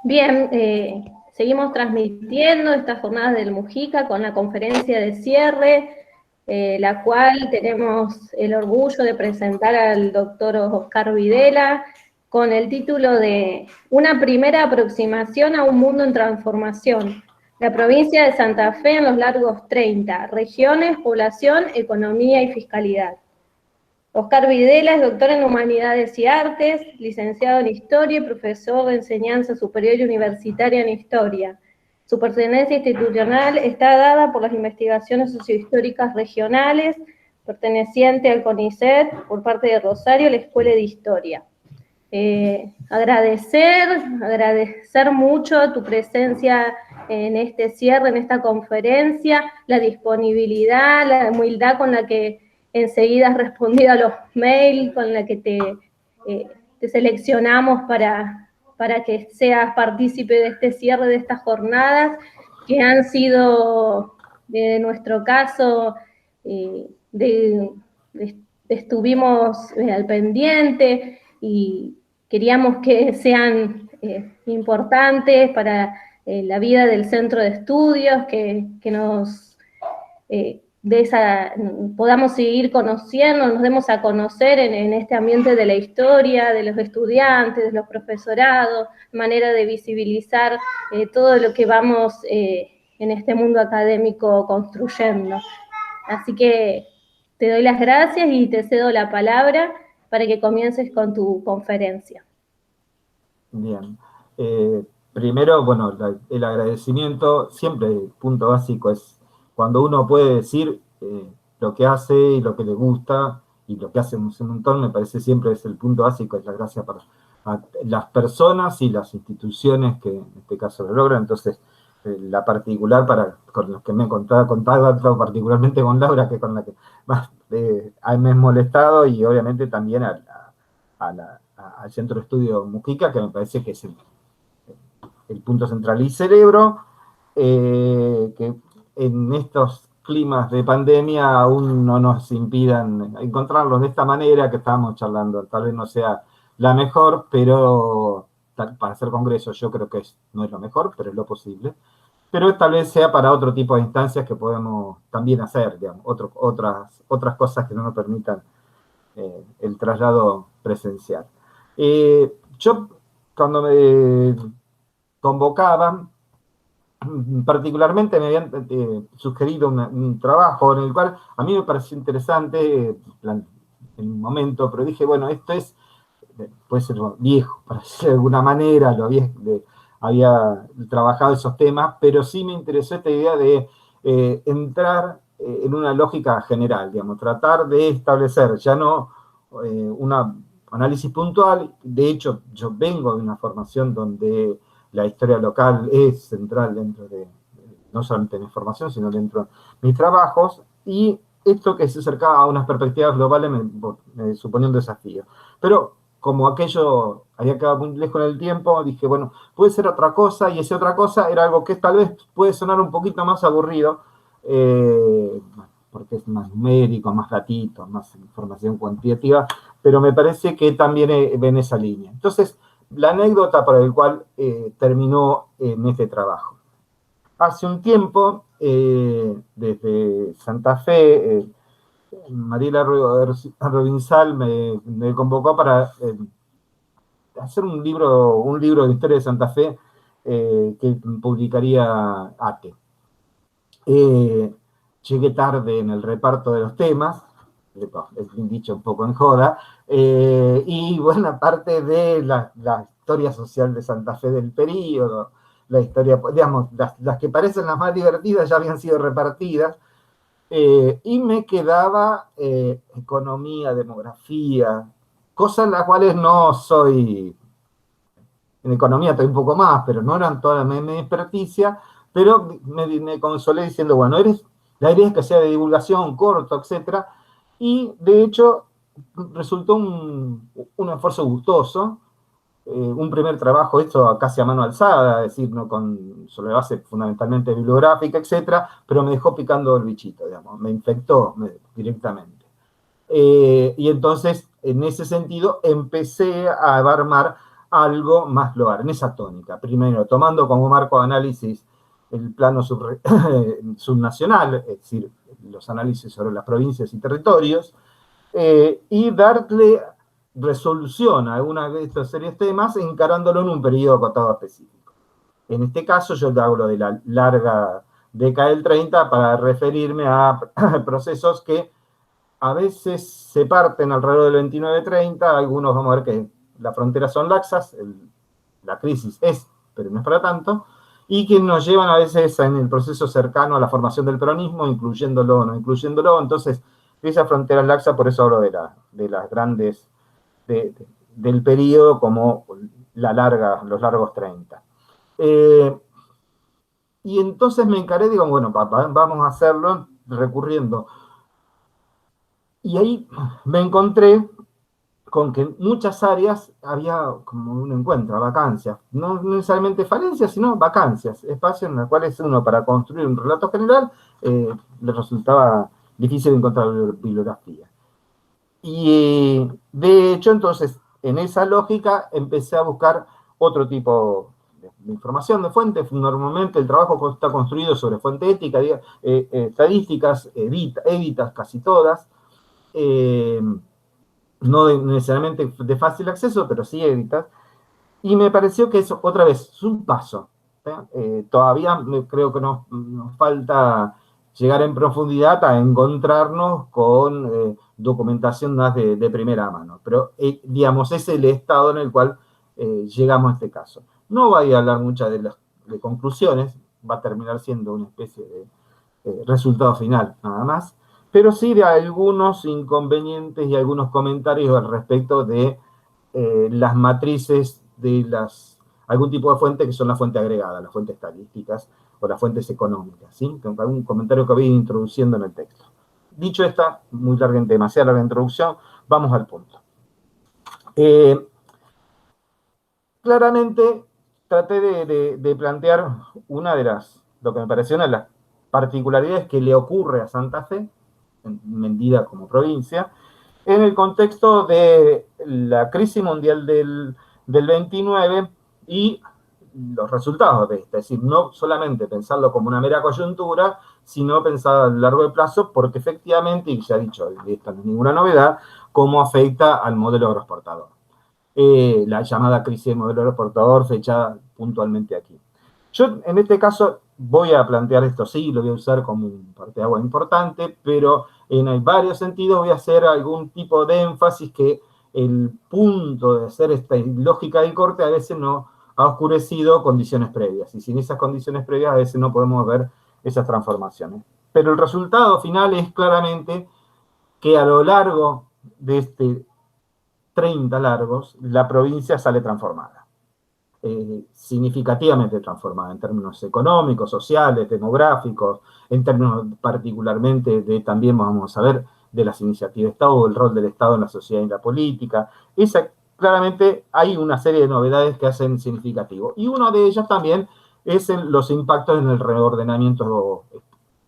Bien, seguimos transmitiendo estas jornadas del Mujica con la conferencia de cierre, la cual tenemos el orgullo de presentar al doctor Oscar Videla, con el título de Una primera aproximación a un mundo en transformación. La provincia de Santa Fe en los largos 30, regiones, población, economía y fiscalidad. Oscar Videla es doctor en Humanidades y Artes, licenciado en Historia y profesor de Enseñanza Superior y Universitaria en Historia. Su pertenencia institucional está dada por las investigaciones sociohistóricas regionales, perteneciente al CONICET, por parte de Rosario, la Escuela de Historia. Agradecer mucho tu presencia en este cierre, en esta conferencia, la disponibilidad, la humildad con la que enseguida has respondido a los mails, con la que te seleccionamos para que seas partícipe de este cierre de estas jornadas, que han sido, en nuestro caso, estuvimos al pendiente y queríamos que sean importantes para la vida del centro de estudios, que nos podamos seguir conociendo, nos demos a conocer en este ambiente de la historia, de los estudiantes, de los profesorados, manera de visibilizar todo lo que vamos en este mundo académico construyendo. Así que te doy las gracias y te cedo la palabra para que comiences con tu conferencia. Bien. Primero, bueno, el agradecimiento, siempre el punto básico es cuando uno puede decir lo que hace y lo que le gusta y lo que hace un montón, me parece siempre es el punto básico, es la gracia para las personas y las instituciones que en este caso lo logran. Entonces, la particular con los que me he contado particularmente con Laura, que con la que más me he molestado, y obviamente también al Centro de Estudio Mujica, que me parece que es el punto central, y cerebro que en estos climas de pandemia aún no nos impidan encontrarlos de esta manera que estábamos charlando. Tal vez no sea la mejor, pero para hacer congresos yo creo que no es lo mejor, pero es lo posible. Pero tal vez sea para otro tipo de instancias que podemos también hacer, digamos, otras cosas que no nos permitan el traslado presencial. Yo, cuando me convocaban, particularmente me habían sugerido un trabajo en el cual a mí me pareció interesante en un momento, pero dije, bueno, esto puede ser viejo, para decirlo de alguna manera, había trabajado esos temas, pero sí me interesó esta idea de entrar en una lógica general, digamos, tratar de establecer ya no un análisis puntual. De hecho, yo vengo de una formación donde la historia local es central dentro no solamente de mi formación, sino dentro de mis trabajos, y esto que se acercaba a unas perspectivas globales me suponía un desafío. Pero como aquello había quedado muy lejos en el tiempo, dije, bueno, puede ser otra cosa, y esa otra cosa era algo que tal vez puede sonar un poquito más aburrido, porque es más numérico, más gatito, más información cuantitativa, pero me parece que también ven esa línea. Entonces, la anécdota por la cual terminó en este trabajo. Hace un tiempo, desde Santa Fe, Mariela Robinsal me convocó para hacer un libro de historia de Santa Fe que publicaría ATE. Llegué tarde en el reparto de los temas, es dicho un poco en joda, y buena parte de la historia social de Santa Fe del período, la historia, digamos, las que parecen las más divertidas ya habían sido repartidas, y me quedaba economía, demografía, cosas en las cuales no soy, en economía estoy un poco más, pero no eran toda mi experticia, pero me consolé diciendo, bueno, la idea es que sea de divulgación, corto, etc. Y de hecho resultó un esfuerzo gustoso, un primer trabajo hecho casi a mano alzada, es decir, no sobre base fundamentalmente bibliográfica, etc., pero me dejó picando el bichito, digamos, me infectó directamente. Y entonces, en ese sentido, empecé a armar algo más global, en esa tónica. Primero, tomando como marco de análisis el plano subnacional, es decir, los análisis sobre las provincias y territorios, y darle resolución a alguna de estas series de temas encarándolo en un periodo acotado específico. En este caso yo te hablo de la larga década del 30 para referirme a procesos que a veces se parten alrededor del 29-30, algunos vamos a ver que las fronteras son laxas, la crisis es, pero no es para tanto, y que nos llevan a veces en el proceso cercano a la formación del peronismo, incluyéndolo o no incluyéndolo. Entonces, esas fronteras laxas, por eso hablo de las grandes, del periodo como los largos 30. Y entonces me encaré, digo, bueno, vamos a hacerlo recurriendo. Y ahí me encontré con que en muchas áreas había, como uno encuentra, vacancias. No necesariamente falencias, sino vacancias. Espacios en los cuales uno, para construir un relato general, le resultaba difícil encontrar bibliografía. Y de hecho, entonces, en esa lógica empecé a buscar otro tipo de información de fuentes. Normalmente el trabajo está construido sobre fuente ética, estadísticas, editas casi todas. No necesariamente de fácil acceso, pero sí editas. Y me pareció que eso, otra vez, es un paso. Todavía creo que nos falta llegar en profundidad a encontrarnos con documentación más de primera mano. Pero, digamos, es el estado en el cual llegamos a este caso. No voy a hablar muchas de conclusiones, va a terminar siendo una especie de resultado final, nada más, pero sí de algunos inconvenientes y algunos comentarios al respecto de las matrices de algún tipo de fuente que son la fuente agregada, las fuentes estadísticas o las fuentes económicas, ¿sí? Algún comentario que voy introduciendo en el texto. Dicho esta demasiada larga introducción, vamos al punto. Claramente traté de plantear lo que me pareció una de las particularidades que le ocurre a Santa Fe, entendida como provincia, en el contexto de la crisis mundial del 29 y los resultados de esta. Es decir, no solamente pensarlo como una mera coyuntura, sino pensar a largo plazo, porque efectivamente, y ya he dicho, esto no es ninguna novedad, cómo afecta al modelo agroexportador. La llamada crisis del modelo agroexportador fechada puntualmente aquí. Yo, en este caso, voy a plantear esto, sí, lo voy a usar como un parteaguas importante, pero en varios sentidos voy a hacer algún tipo de énfasis que el punto de hacer esta lógica del corte a veces no ha oscurecido condiciones previas, y sin esas condiciones previas a veces no podemos ver esas transformaciones. Pero el resultado final es claramente que a lo largo de este 30 largos, la provincia sale transformada. Significativamente transformada en términos económicos, sociales, demográficos, en términos particularmente también vamos a ver, de las iniciativas de Estado, el rol del Estado en la sociedad y la política. Claramente hay una serie de novedades que hacen significativo. Y una de ellas también es los impactos en el reordenamiento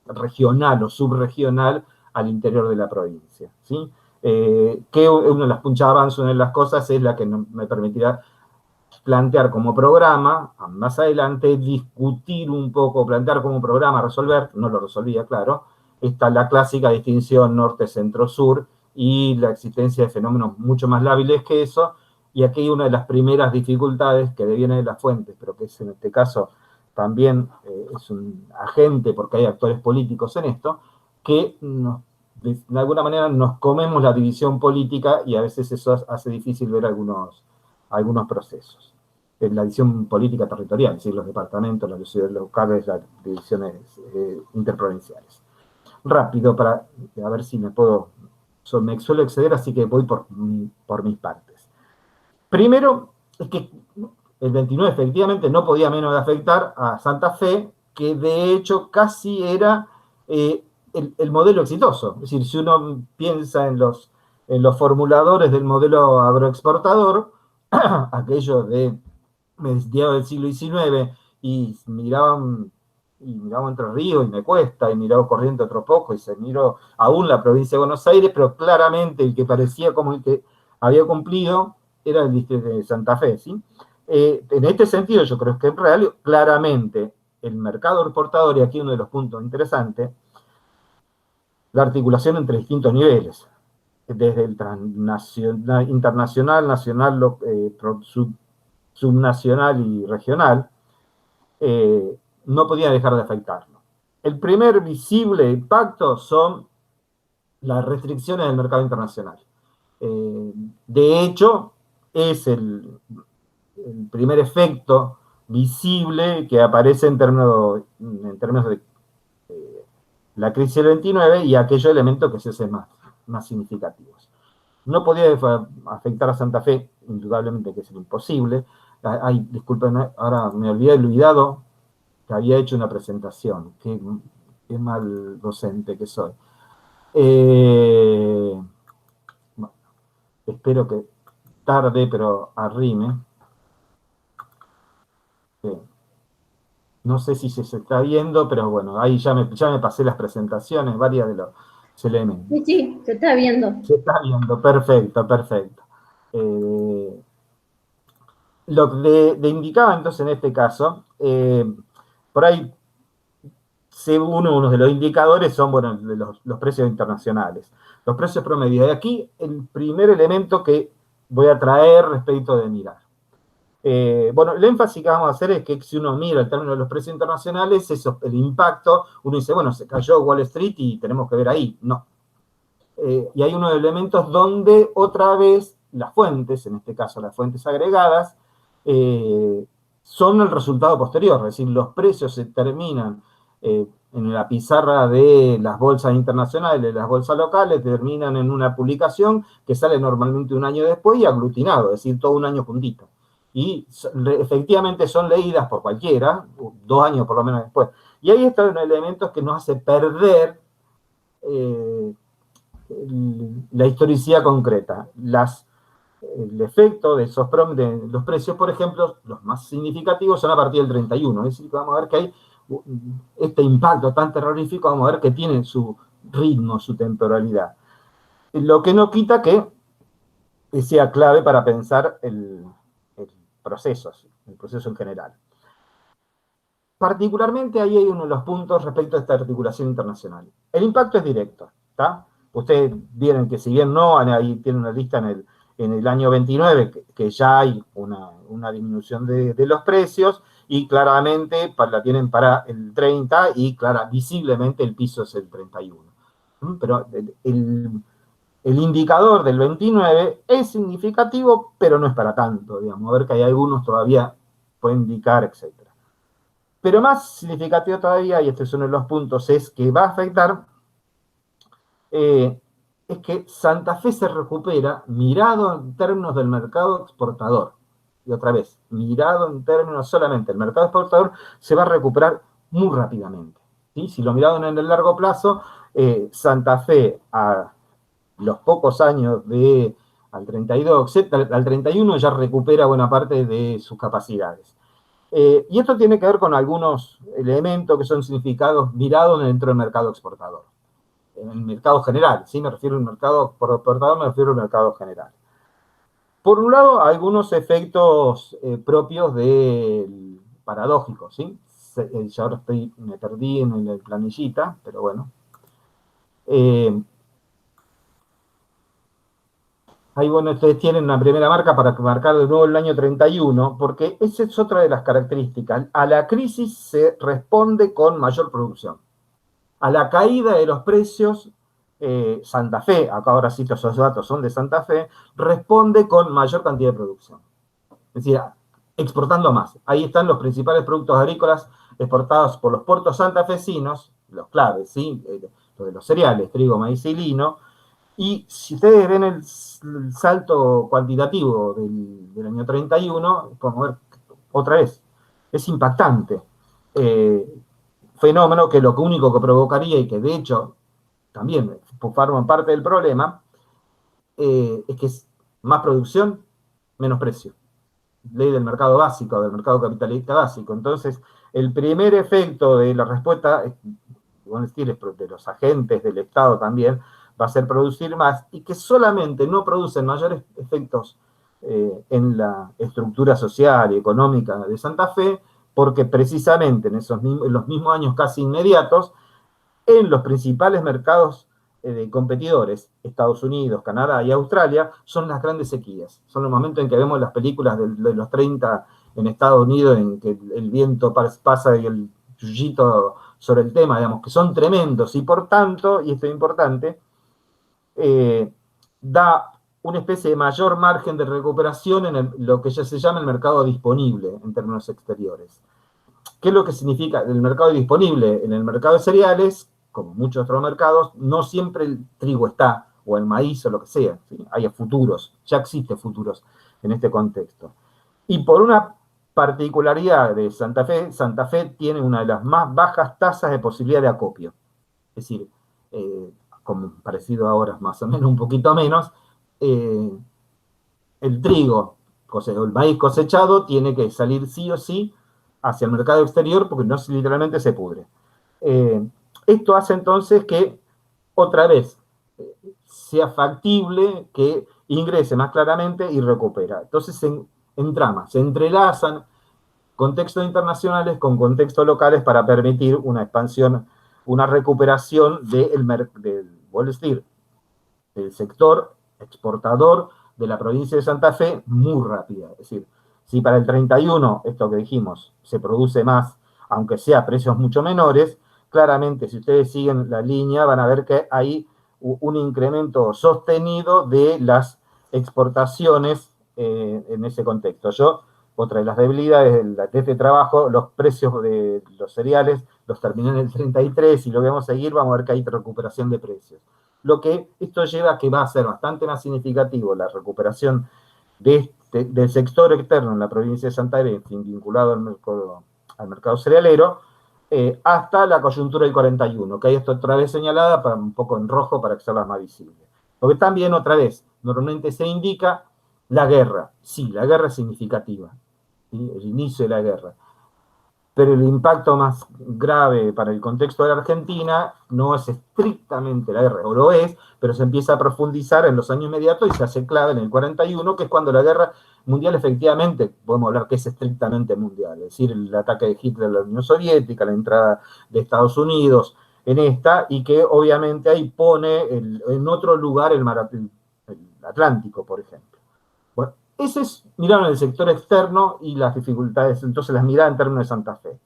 regional o subregional al interior de la provincia, ¿sí? Que una de las punchadas, una de las cosas es la que me permitirá plantear como programa, más adelante, discutir un poco, plantear como programa, resolver, no lo resolvía, claro, está la clásica distinción norte-centro-sur y la existencia de fenómenos mucho más lábiles que eso, y aquí una de las primeras dificultades que deviene de las fuentes, pero que es en este caso también es un agente, porque hay actores políticos en esto, que de alguna manera nos comemos la división política y a veces eso hace difícil ver algunos procesos. En la división política territorial, es decir, los departamentos, las ciudades locales, las divisiones interprovinciales. Rápido, para a ver si me suelo exceder, así que voy por mis partes. Primero, es que el 29 efectivamente no podía menos de afectar a Santa Fe, que de hecho casi era el modelo exitoso. Es decir, si uno piensa en los formuladores del modelo agroexportador, aquellos de mediados del siglo XIX, y miraban y miraba Entre Ríos y me cuesta, y miraba Corrientes otro poco, y se miró aún la provincia de Buenos Aires, pero claramente el que parecía como el que había cumplido era el distrito de Santa Fe, ¿sí? En este sentido, yo creo que en realidad, claramente, el mercado exportador, y aquí uno de los puntos interesantes, la articulación entre distintos niveles, desde el transnacional, internacional, nacional, subnacional y regional, no podía dejar de afectarlo. El primer visible impacto son las restricciones del mercado internacional. De hecho, es el primer efecto visible que aparece en términos de la crisis del 29 y aquellos elementos que se hacen más significativos. No podía afectar a Santa Fe, indudablemente que es imposible. Ay, disculpen, ahora me había olvidado que había hecho una presentación. Qué mal docente que soy. Bueno, espero que tarde, pero arrime. No sé si se está viendo, pero bueno, ahí ya me pasé las presentaciones, varias de los elementos. Sí, sí, se está viendo. Se está viendo, perfecto, perfecto. Lo que indicaba entonces en este caso, por ahí, según uno de los indicadores son, bueno, los precios internacionales, los precios promedios. Y aquí el primer elemento que voy a traer respecto de mirar. Bueno, el énfasis que vamos a hacer es que si uno mira el término de los precios internacionales, eso, el impacto, uno dice, bueno, se cayó Wall Street y tenemos que ver ahí. No. Y hay unos elementos donde otra vez las fuentes, en este caso las fuentes agregadas, son el resultado posterior, es decir, los precios se terminan en la pizarra de las bolsas internacionales, de las bolsas locales, terminan en una publicación que sale normalmente un año después y aglutinado, es decir, todo un año puntito. Y efectivamente son leídas por cualquiera, 2 años por lo menos después. Y ahí están elementos que nos hace perder la historicidad concreta. El efecto de esos de los precios, por ejemplo, los más significativos son a partir del 31. Es decir, que vamos a ver que hay este impacto tan terrorífico, vamos a ver que tiene su ritmo, su temporalidad. Lo que no quita que sea clave para pensar el proceso en general. Particularmente ahí hay uno de los puntos respecto a esta articulación internacional. El impacto es directo, ¿está? Ustedes vieron que si bien no, ahí tienen una lista en el año 29, que ya hay una disminución de los precios, y claramente la tienen para el 30, y visiblemente el piso es el 31. Pero el indicador del 29 es significativo, pero no es para tanto, digamos, a ver que hay algunos todavía pueden indicar, etc. Pero más significativo todavía, y este es uno de los puntos, es que va a afectar, es que Santa Fe se recupera mirado en términos del mercado exportador. Y otra vez, mirado en términos solamente del mercado exportador, se va a recuperar muy rápidamente. ¿Sí? Si lo mirado en el largo plazo, Santa Fe a los pocos años al 32, al 31 ya recupera buena parte de sus capacidades. Y esto tiene que ver con algunos elementos que son significados mirados dentro del mercado exportador. En el mercado general, ¿sí? Me refiero al mercado exportador, me refiero al mercado general. Por un lado, algunos efectos propios del paradójico, ¿sí? Ya ahora me perdí en la planillita, pero bueno. Ahí, bueno, ustedes tienen una primera marca para marcar de nuevo el año 31, porque esa es otra de las características. A la crisis se responde con mayor producción. A la caída de los precios, Santa Fe, acá ahora cito esos datos, son de Santa Fe, responde con mayor cantidad de producción. Es decir, exportando más. Ahí están los principales productos agrícolas exportados por los puertos santafesinos, los claves, ¿sí? Los de los cereales, trigo, maíz y lino. Y si ustedes ven el salto cuantitativo del año 31, podemos ver otra vez, es impactante. Fenómeno que lo único que provocaría, y que de hecho también forman parte del problema, es que es más producción, menos precio. Ley del mercado básico, del mercado capitalista básico. Entonces, el primer efecto de la respuesta, de los agentes del Estado también, va a ser producir más, y que solamente no producen mayores efectos en la estructura social y económica de Santa Fe, porque precisamente en los mismos años casi inmediatos, en los principales mercados de competidores, Estados Unidos, Canadá y Australia, son las grandes sequías. Son los momentos en que vemos las películas de los 30 en Estados Unidos, en que el viento pasa y el yuyito sobre el tema, digamos, que son tremendos, y por tanto, y esto es importante, da una especie de mayor margen de recuperación en lo que ya se llama el mercado disponible en términos exteriores. ¿Qué es lo que significa el mercado disponible? En el mercado de cereales, como muchos otros mercados, no siempre el trigo está, o el maíz o lo que sea. ¿Sí? Hay futuros, ya existen futuros en este contexto. Y por una particularidad de Santa Fe tiene una de las más bajas tasas de posibilidad de acopio. Es decir, como parecido ahora más o menos un poquito menos, el trigo, el maíz cosechado, tiene que salir sí o sí hacia el mercado exterior porque no literalmente se pudre. Esto hace entonces que, otra vez, sea factible que ingrese más claramente y recupera. Entonces se entrama, se entrelazan contextos internacionales con contextos locales para permitir una expansión, una recuperación del sector exportador de la provincia de Santa Fe muy rápida. Es decir, si para el 31, esto que dijimos, se produce más, aunque sea a precios mucho menores, claramente si ustedes siguen la línea van a ver que hay un incremento sostenido de las exportaciones en ese contexto. Otra de las debilidades de este trabajo, los precios de los cereales los terminé en el 33 y lo vamos a seguir, vamos a ver que hay recuperación de precios. Lo que esto lleva a que va a ser bastante más significativo la recuperación del sector externo en la provincia de Santa Fe, vinculado al mercado cerealero, hasta la coyuntura del 41, que hay esto otra vez señalada, un poco en rojo para que sea más visible. Porque también, otra vez, normalmente se indica la guerra. Sí, la guerra es significativa, ¿sí? El inicio de la guerra. Pero el impacto más grave para el contexto de la Argentina no es estrictamente la guerra, o lo es, pero se empieza a profundizar en los años inmediatos y se hace clave en el 41, que es cuando la guerra mundial efectivamente, podemos hablar que es estrictamente mundial, es decir, el ataque de Hitler a la Unión Soviética, la entrada de Estados Unidos en esta, y que obviamente ahí pone en otro lugar el Atlántico, por ejemplo. Bueno, ese es mirar en el sector externo y las dificultades, entonces las miradas en términos de Santa Fe.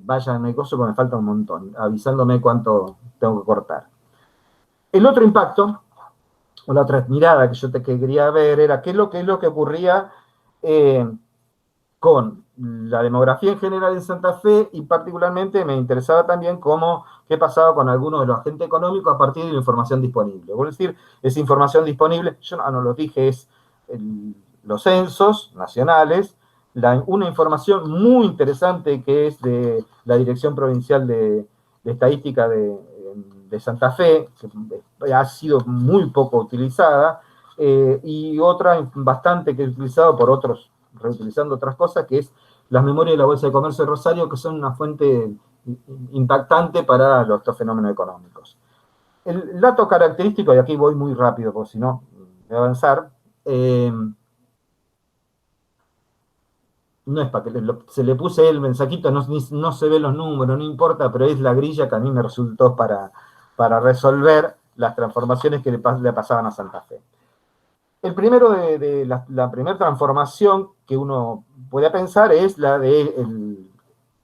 Vayan a gozo porque me falta un montón, avisándome cuánto tengo que cortar. El otro impacto, o la otra mirada que yo quería ver era qué es lo que ocurría con la demografía en general en Santa Fe, y particularmente me interesaba también qué pasaba con algunos de los agentes económicos a partir de la información disponible. Es decir, esa información disponible, yo no lo dije, es los censos nacionales, una información muy interesante que es de la Dirección Provincial de Estadística de Santa Fe, que ha sido muy poco utilizada, y otra bastante que he utilizado por otros, reutilizando otras cosas, que es las memorias de la Bolsa de Comercio de Rosario, que son una fuente impactante para estos fenómenos económicos. El dato característico, y aquí voy muy rápido, porque si no, voy a avanzar, no es para que se le puse el mensajito, no se ven los números, no importa, pero es la grilla que a mí me resultó para resolver las transformaciones que le pasaban a Santa Fe. El primero de la primera transformación que uno puede pensar es la de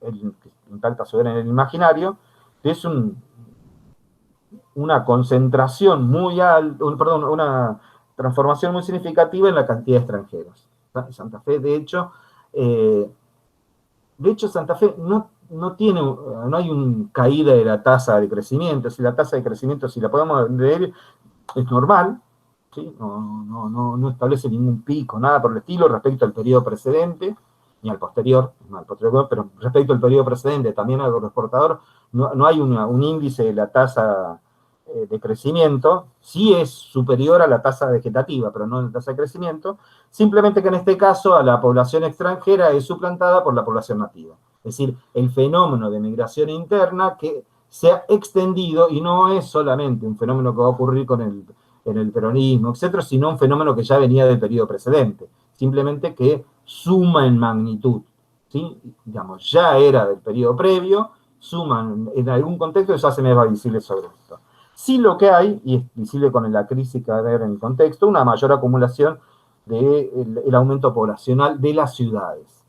el impacta sobre en el imaginario, que es una concentración muy alta, una transformación muy significativa en la cantidad de extranjeros. Santa Fe, de hecho, Santa Fe no hay una caída de la tasa de crecimiento. Si la tasa de crecimiento, si la podemos leer, es normal, ¿sí? No establece ningún pico, nada por el estilo respecto al periodo precedente, ni al posterior, pero respecto al periodo precedente, también al agroexportador, no hay un índice de la tasa de crecimiento, sí es superior a la tasa vegetativa, pero no a la tasa de crecimiento, simplemente que en este caso a la población extranjera es suplantada por la población nativa. Es decir, el fenómeno de migración interna que se ha extendido y no es solamente un fenómeno que va a ocurrir en el peronismo, etcétera, sino un fenómeno que ya venía del periodo precedente, simplemente que suma en magnitud, ¿sí? Digamos, ya era del periodo previo, suman en algún contexto y ya se me va visible sobre esto. Sí lo que hay, y es visible con la crisis que va a haber en el contexto, una mayor acumulación del aumento poblacional de las ciudades.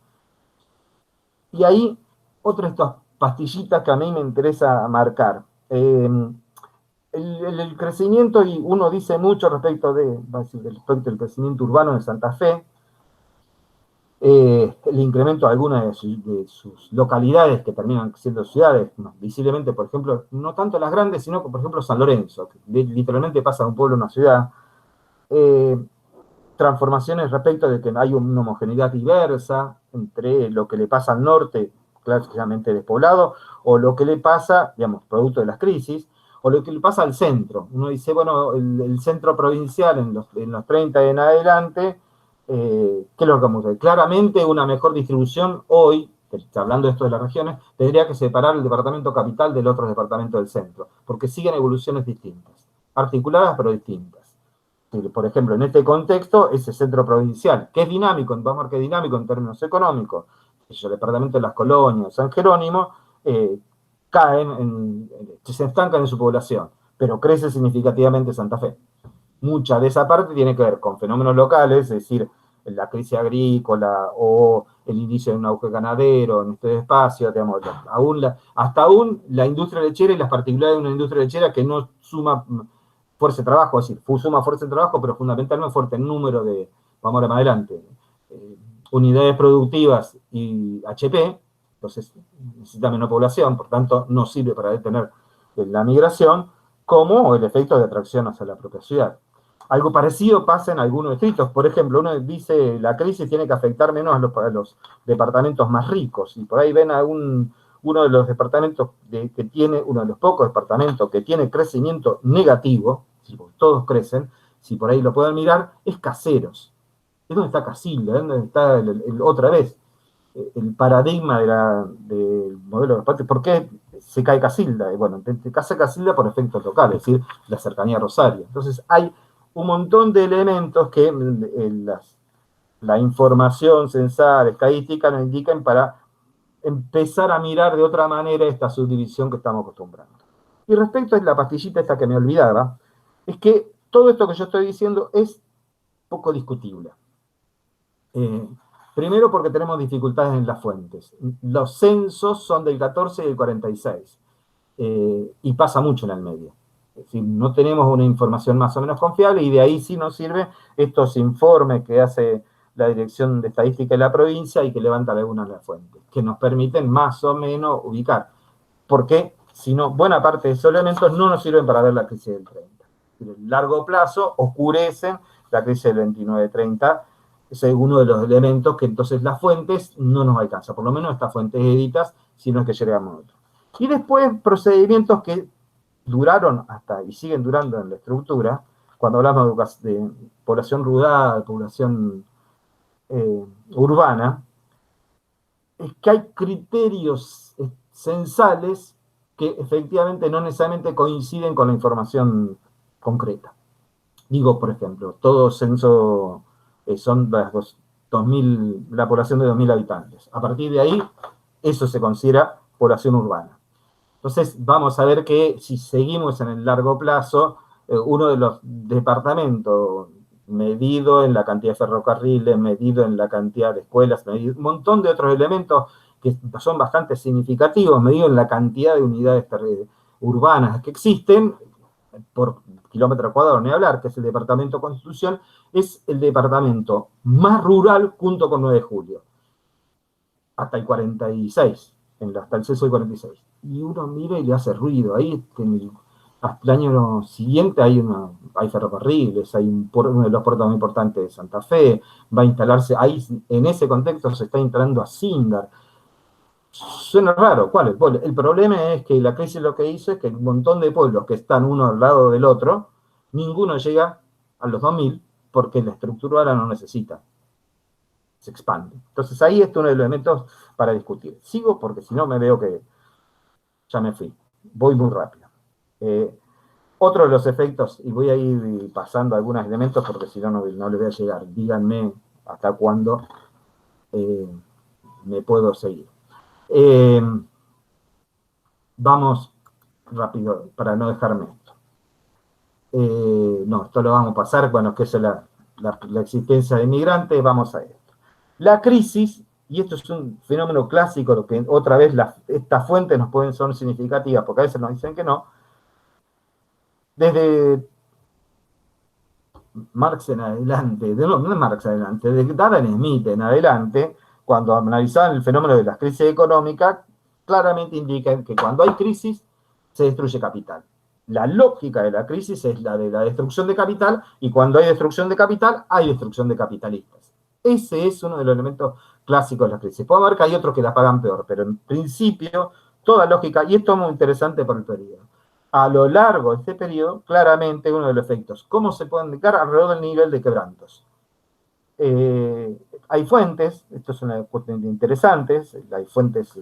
Y ahí, otra de estas pastillitas que a mí me interesa marcar. El crecimiento, y uno dice mucho respecto del crecimiento urbano de Santa Fe, el incremento de algunas de sus localidades que terminan siendo ciudades, visiblemente, por ejemplo, no tanto las grandes, sino por ejemplo San Lorenzo, que literalmente pasa de un pueblo a una ciudad. Transformaciones respecto de que hay una homogeneidad diversa entre lo que le pasa al norte, claramente despoblado, o lo que le pasa, digamos, producto de las crisis, o lo que le pasa al centro. Uno dice, bueno, el centro provincial en los 30 en adelante, ¿qué es lo que vamos a ver? Claramente una mejor distribución hoy, hablando de esto de las regiones, tendría que separar el departamento capital del otro departamento del centro, porque siguen evoluciones distintas, articuladas pero distintas. Por ejemplo, en este contexto, ese centro provincial, que es dinámico, vamos a ver que es dinámico en términos económicos, el departamento de las Colonias, San Jerónimo, se estancan en su población, pero crece significativamente Santa Fe. Mucha de esa parte tiene que ver con fenómenos locales, es decir, la crisis agrícola o el inicio de un auge ganadero en este espacio, digamos, hasta aún la industria lechera y las particularidades de una industria lechera que no suma fuerza de trabajo, es decir, suma fuerza de trabajo, pero fundamentalmente fuerte número de, vamos a ver más adelante, unidades productivas y HP, entonces necesita menos población, por tanto no sirve para detener la migración, como el efecto de atracción hacia la propia ciudad. Algo parecido pasa en algunos distritos. Por ejemplo, uno dice la crisis tiene que afectar menos a los departamentos más ricos, y por ahí ven uno de los departamentos que tiene, uno de los pocos departamentos que tiene crecimiento negativo, todos crecen, si por ahí lo pueden mirar, es Caseros. Es donde está Casilda, es donde está otra vez el paradigma del modelo de transporte. ¿Por qué se cae Casilda? Bueno, se cae Casilda por efectos locales, es decir, la cercanía a Rosario. Entonces hay un montón de elementos que la información censal, estadística, nos indican para empezar a mirar de otra manera esta subdivisión que estamos acostumbrando. Y respecto a la pastillita esta que me olvidaba, es que todo esto que yo estoy diciendo es poco discutible. Primero porque tenemos dificultades en las fuentes. Los censos son del 14 y del 46, y pasa mucho en el medio. Es decir, no tenemos una información más o menos confiable, y de ahí sí nos sirven estos informes que hace la Dirección de Estadística de la provincia y que levanta algunas de las fuentes, que nos permiten más o menos ubicar. Porque, si no, buena parte de esos elementos no nos sirven para ver la crisis del 30. En largo plazo oscurecen la crisis del 29-30, ese es uno de los elementos que entonces las fuentes no nos alcanza, por lo menos estas fuentes editas, si no es que llegamos a otro. Y después procedimientos que duraron hasta y siguen durando en la estructura, cuando hablamos de población rural, población urbana, es que hay criterios censales que efectivamente no necesariamente coinciden con la información concreta. Digo, por ejemplo, todo censo son la población de 2.000 habitantes. A partir de ahí, eso se considera población urbana. Entonces, vamos a ver que si seguimos en el largo plazo, uno de los departamentos medido en la cantidad de ferrocarriles, medido en la cantidad de escuelas, medido un montón de otros elementos que son bastante significativos, medido en la cantidad de unidades urbanas que existen, por kilómetro cuadrado, ni hablar, que es el departamento Constitución, es el departamento más rural junto con 9 de julio, hasta el 46, hasta el censo del 46. Y uno mira y le hace ruido, ahí hasta el año siguiente hay ferrocarriles, hay uno de los puertos más importantes de Santa Fe, va a instalarse, ahí en ese contexto se está instalando a Sindar. Suena raro, ¿cuál es? El problema es que la crisis lo que hizo es que un montón de pueblos que están uno al lado del otro, ninguno llega a los 2.000 porque la estructura ahora no necesita. se expande. Entonces ahí está uno de los elementos para discutir. Sigo porque si no me veo que ya me fui. Voy muy rápido. Otro de los efectos, y voy a ir pasando algunos elementos porque si no, no le voy a llegar. Díganme hasta cuándo me puedo seguir. Vamos rápido para no dejarme esto. No, esto lo vamos a pasar, bueno, que es la existencia de migrantes, vamos a esto. La crisis, y esto es un fenómeno clásico, lo que otra vez estas fuentes nos pueden ser significativas, porque a veces nos dicen que no, desde Marx en adelante, no es Marx adelante, desde Adam Smith en adelante, cuando analizaban el fenómeno de las crisis económicas, claramente indican que cuando hay crisis se destruye capital. La lógica de la crisis es la de la destrucción de capital, y cuando hay destrucción de capital, hay destrucción de capitalistas. Ese es uno de los elementos clásicos de la crisis. Puede haber que hay otros que la pagan peor, pero en principio, toda lógica, y esto es muy interesante por el periodo. A lo largo de este periodo, claramente uno de los efectos, ¿cómo se puede indicar? Alrededor del nivel de quebrantos. Hay fuentes, esto es una cuestión interesante, hay fuentes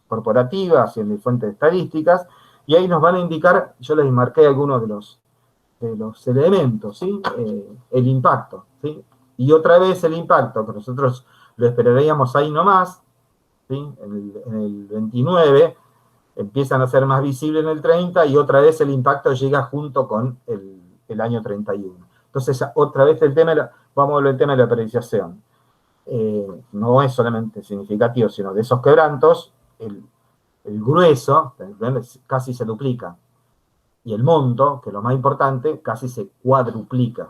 corporativas y hay fuentes estadísticas, y ahí nos van a indicar, yo les marqué algunos de los elementos, ¿sí? El impacto, ¿sí? Y otra vez el impacto, que nosotros lo esperaríamos ahí nomás, ¿sí? En el 29, empiezan a ser más visibles en el 30, y otra vez el impacto llega junto con el año 31. Entonces, otra vez vamos a ver el tema de la periodización. No es solamente significativo, sino de esos quebrantos, el grueso casi se duplica, y el monto, que es lo más importante, casi se cuadruplica.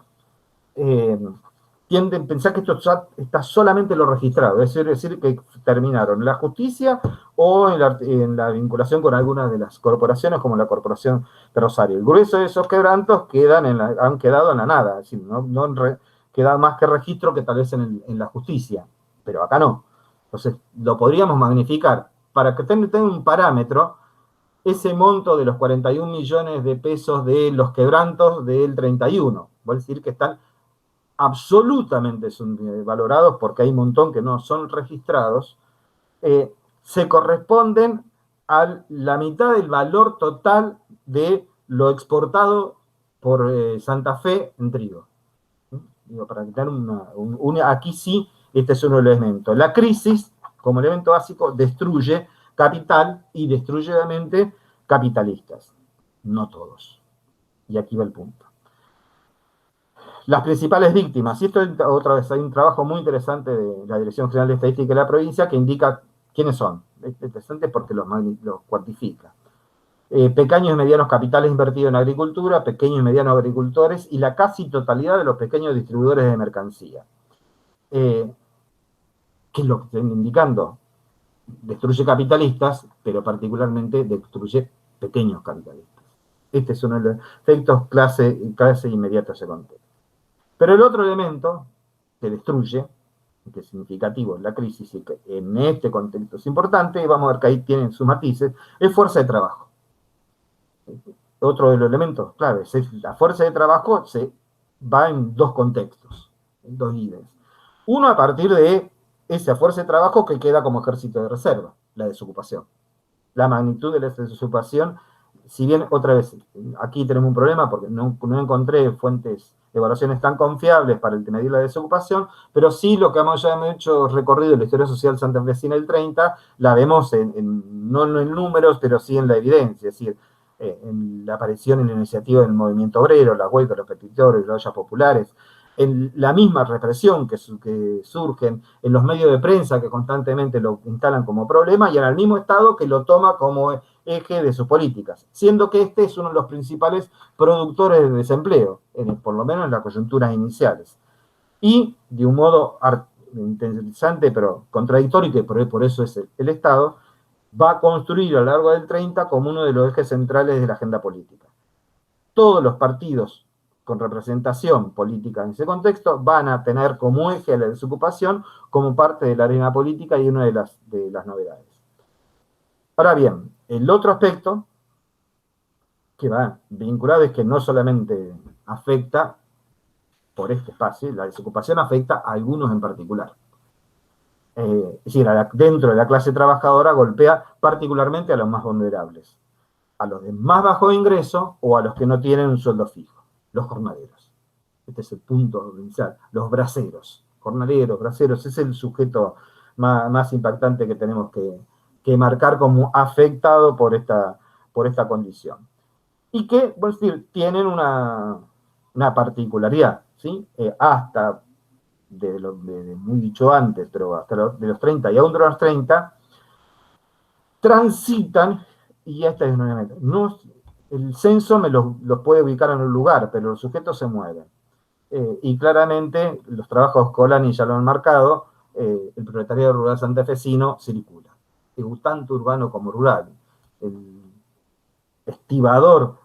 Tienden a pensar que esto está solamente en lo registrado, es decir, que terminaron en la justicia o en la vinculación con algunas de las corporaciones, como la Corporación de Rosario. El grueso de esos quebrantos han quedado en la nada, es decir, no queda más que registro que tal vez en la justicia, pero acá no. Entonces, lo podríamos magnificar. Para que tenga un parámetro, ese monto de los 41 millones de pesos de los quebrantos del 31, voy a decir que están absolutamente valorados porque hay un montón que no son registrados, se corresponden a la mitad del valor total de lo exportado por Santa Fe en trigo. Digo, para quitar aquí sí, este es uno de los elementos. La crisis, como elemento básico, destruye capital y destruye obviamente capitalistas. No todos. Y aquí va el punto. Las principales víctimas, y esto otra vez hay un trabajo muy interesante de la Dirección General de Estadística de la provincia que indica quiénes son. Es interesante porque los cuantifica. Pequeños y medianos capitales invertidos en agricultura, pequeños y medianos agricultores y la casi totalidad de los pequeños distribuidores de mercancía. ¿Qué es lo que están indicando? Destruye capitalistas, pero particularmente destruye pequeños capitalistas. Este es uno de los efectos clase inmediato se contempla. Pero el otro elemento que destruye, que es significativo en la crisis y que en este contexto es importante, y vamos a ver que ahí tienen sus matices, es fuerza de trabajo. Otro de los elementos claves es la fuerza de trabajo se va en dos contextos, en dos niveles. Uno a partir de esa fuerza de trabajo que queda como ejército de reserva, la desocupación. La magnitud de la desocupación, si bien otra vez, aquí tenemos un problema porque no encontré evaluaciones tan confiables para medir la desocupación, pero sí lo que ya hemos hecho recorrido en la historia social santafesina del 30, la vemos no en números, pero sí en la evidencia, es decir, en la aparición en la iniciativa del movimiento obrero, las huelgas, los petitores, las ollas populares, en la misma represión que surgen en los medios de prensa que constantemente lo instalan como problema, y en el mismo Estado que lo toma como eje de sus políticas, siendo que este es uno de los principales productores de desempleo, por lo menos en las coyunturas iniciales. Y de un modo interesante, pero contradictorio, que por eso es el Estado, va a construir a lo largo del 30 como uno de los ejes centrales de la agenda política. Todos los partidos con representación política en ese contexto van a tener como eje a la desocupación como parte de la arena política y una de las novedades. Ahora bien, el otro aspecto que va vinculado es que no solamente afecta por este espacio, la desocupación afecta a algunos en particular. es decir, dentro de la clase trabajadora golpea particularmente a los más vulnerables, a los de más bajo ingreso o a los que no tienen un sueldo fijo, los jornaleros. Este es el punto inicial, los braceros, jornaleros, braceros, es el sujeto más impactante que tenemos que marcar como afectado por esta condición. Y que, por decir, tienen una particularidad, ¿sí? Hasta, muy dicho antes, pero hasta de los 30 y aún de los 30, transitan, y esta es una meta, el censo los puede ubicar en un lugar, pero los sujetos se mueven. Y claramente, los trabajos Colani ya lo han marcado, el proletariado rural santafesino circula, tanto urbano como rural. El estibador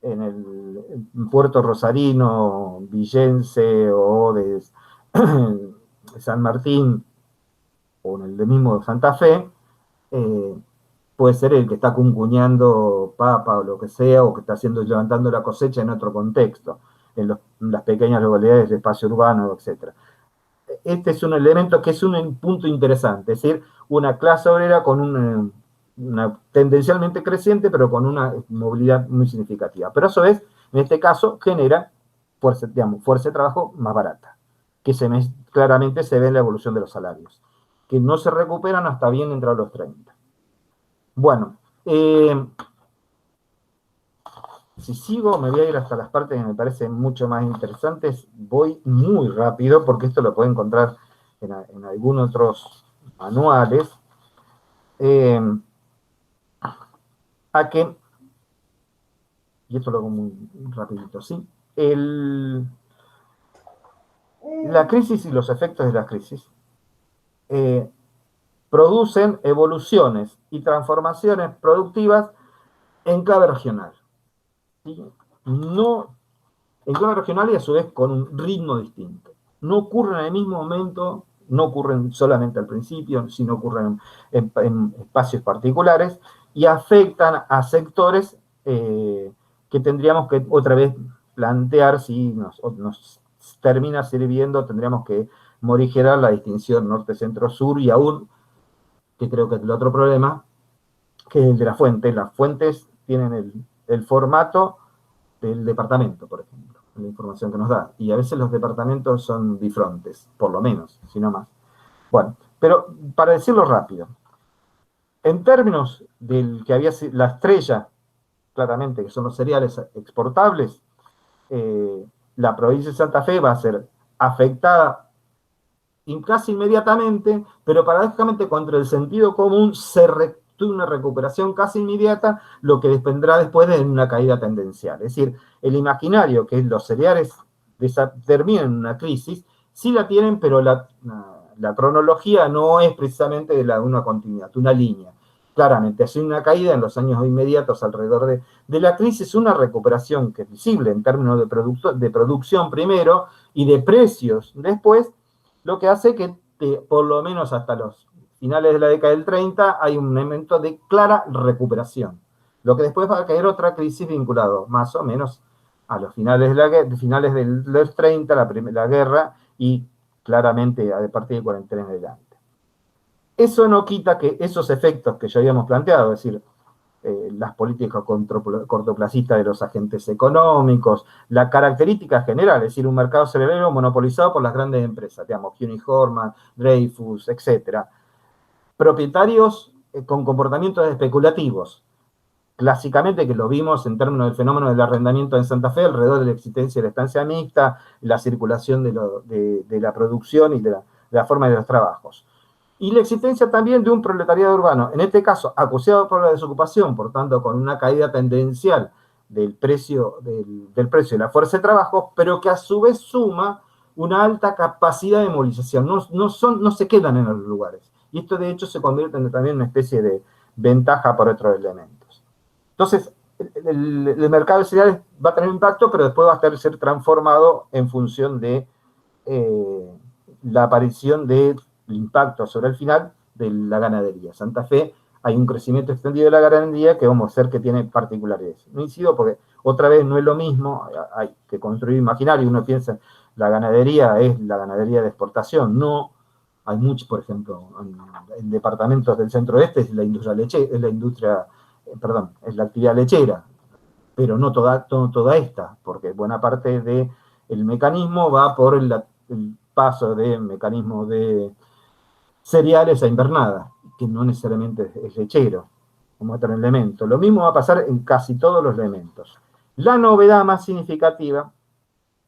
en el puerto rosarino, villense o de San Martín o en el de mismo Santa Fe, puede ser el que está cuncuñando papa o lo que sea, o que está levantando la cosecha en otro contexto, en las pequeñas localidades de espacio urbano, etc. Este es un elemento que es un punto interesante, es decir, una clase obrera con una tendencialmente creciente, pero con una movilidad muy significativa. Pero a su vez, en este caso, genera fuerza de trabajo más barata, que claramente se ve en la evolución de los salarios, que no se recuperan hasta bien entrados los 30. Bueno, si sigo, me voy a ir hasta las partes que me parecen mucho más interesantes. Voy muy rápido, porque esto lo puede encontrar en algunos otros manuales. Y esto lo hago muy rapidito, ¿sí? La crisis y los efectos de la crisis producen evoluciones y transformaciones productivas en clave regional. ¿Sí? En clave regional y a su vez con un ritmo distinto. No ocurren en el mismo momento, no ocurren solamente al principio, sino ocurren en espacios particulares y afectan a sectores que tendríamos que otra vez plantear si nos termina sirviendo, tendríamos que morigerar la distinción norte-centro-sur y aún, que creo que es el otro problema, que es el de la fuente. Las fuentes tienen el formato del departamento, por ejemplo, la información que nos da. Y a veces los departamentos son bifrontes, por lo menos, si no más. Bueno, pero para decirlo rápido, en términos del que había la estrella, claramente, que son los cereales exportables, la provincia de Santa Fe va a ser afectada casi inmediatamente, pero paradójicamente contra el sentido común tuvo una recuperación casi inmediata, lo que vendrá después de una caída tendencial. Es decir, el imaginario que los cereales terminan en una crisis, sí la tienen, pero la cronología no es precisamente de una continuidad, una línea. Claramente, hace una caída en los años inmediatos alrededor de la crisis, una recuperación que es visible en términos de producción primero y de precios después, lo que hace que por lo menos hasta los finales de la década del 30 hay un elemento de clara recuperación. Lo que después va a caer otra crisis vinculado más o menos a los finales de los 30, la guerra, y claramente a partir de 43 en adelante. Eso no quita que esos efectos que ya habíamos planteado, es decir, las políticas cortoplacistas de los agentes económicos, la característica general, es decir, un mercado cerebrero monopolizado por las grandes empresas, digamos, CUNY Horman, Dreyfus, etc. Propietarios con comportamientos especulativos, clásicamente que lo vimos en términos del fenómeno del arrendamiento en Santa Fe, alrededor de la existencia de la estancia mixta, la circulación de la producción y de la forma de los trabajos. Y la existencia también de un proletariado urbano, en este caso acuciado por la desocupación, por tanto con una caída tendencial del precio de la fuerza de trabajo, pero que a su vez suma una alta capacidad de movilización, no se quedan en los lugares. Y esto de hecho se convierte también en una especie de ventaja por otros elementos. Entonces, el mercado de cereales va a tener impacto, pero después va a ser transformado en función de la aparición del impacto sobre el final de la ganadería. Santa Fe hay un crecimiento extendido de la ganadería que vamos a ver que tiene particularidades. No incido porque otra vez no es lo mismo, hay que construir imaginario, uno piensa la ganadería es la ganadería de exportación, no, Hay muchos, por ejemplo, en departamentos del centro-oeste es la industria es la actividad lechera, pero no toda esta, porque buena parte del mecanismo va por el paso de mecanismos de cereales a invernada, que no necesariamente es lechero, como otro elemento. Lo mismo va a pasar en casi todos los elementos. La novedad más significativa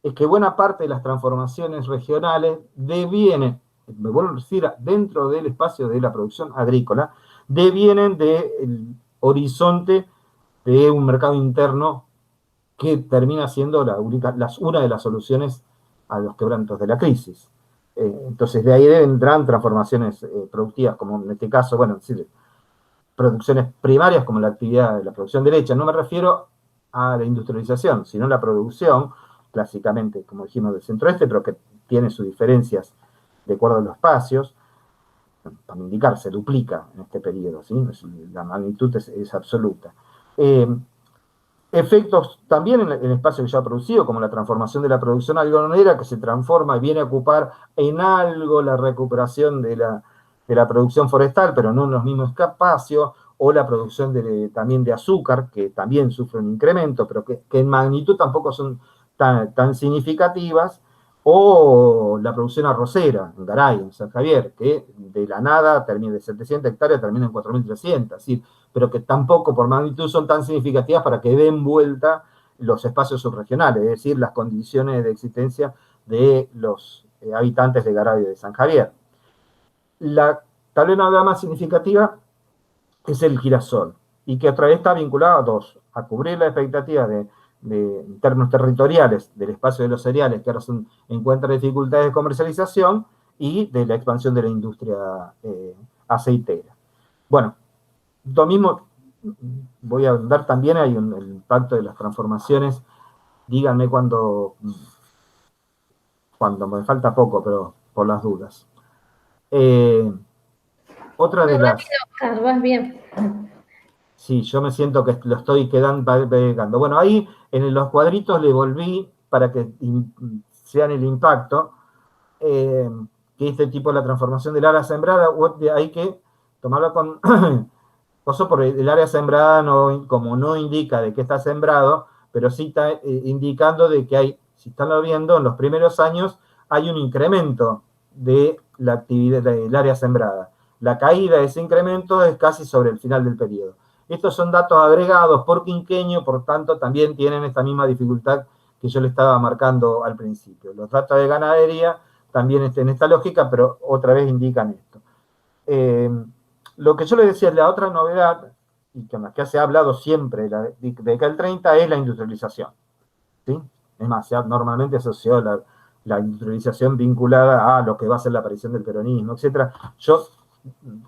es que buena parte de las transformaciones regionales devienen, me vuelvo a decir, dentro del espacio de la producción agrícola, devienen del horizonte de un mercado interno que termina siendo una de las soluciones a los quebrantos de la crisis. Entonces, de ahí vendrán transformaciones productivas, como en este caso, bueno, es decir, producciones primarias como la actividad de la producción de leche. No me refiero a la industrialización, sino a la producción, clásicamente, como dijimos, del centro-este, pero que tiene sus diferencias de acuerdo a los espacios. Para indicar, se duplica en este periodo, ¿sí? La magnitud es absoluta. Efectos también en el espacio que ya ha producido, como la transformación de la producción algodonera, que se transforma y viene a ocupar en algo la recuperación de la producción forestal, pero no en los mismos espacios, o la producción también de azúcar, que también sufre un incremento, pero que en magnitud tampoco son tan significativas, o la producción arrocera en Garay, en San Javier, que de la nada termina de 700 hectáreas, termina en 4.300, ¿sí? Pero que tampoco por magnitud son tan significativas para que den vuelta los espacios subregionales, es decir, las condiciones de existencia de los habitantes de Garay y de San Javier. Tal vez la más significativa es el girasol, y que otra vez está vinculado a cubrir la expectativa de en términos territoriales del espacio de los cereales, que ahora encuentran dificultades de comercialización, y de la expansión de la industria aceitera. Bueno, lo mismo voy a dar también, hay el impacto de las transformaciones. Díganme cuando me falta poco, pero por las dudas. Otra de las... Rápido, vas bien. Sí, yo me siento que lo estoy pegando. Bueno, ahí en los cuadritos le volví para que sean el impacto, que este tipo de la transformación del área sembrada, hay que tomarlo con... por el área sembrada, como no indica de qué está sembrado, pero sí está indicando de que hay, si están lo viendo, en los primeros años hay un incremento de la actividad del área sembrada. La caída de ese incremento es casi sobre el final del periodo. Estos son datos agregados por quinquenio, por tanto también tienen esta misma dificultad que yo le estaba marcando al principio. Los datos de ganadería también en esta lógica, pero otra vez indican esto. Lo que yo le decía, la otra novedad, y con la que se ha hablado siempre de década del 30, es la industrialización, ¿sí? Es más, se ha normalmente asociado la industrialización vinculada a lo que va a ser la aparición del peronismo, etc. Yo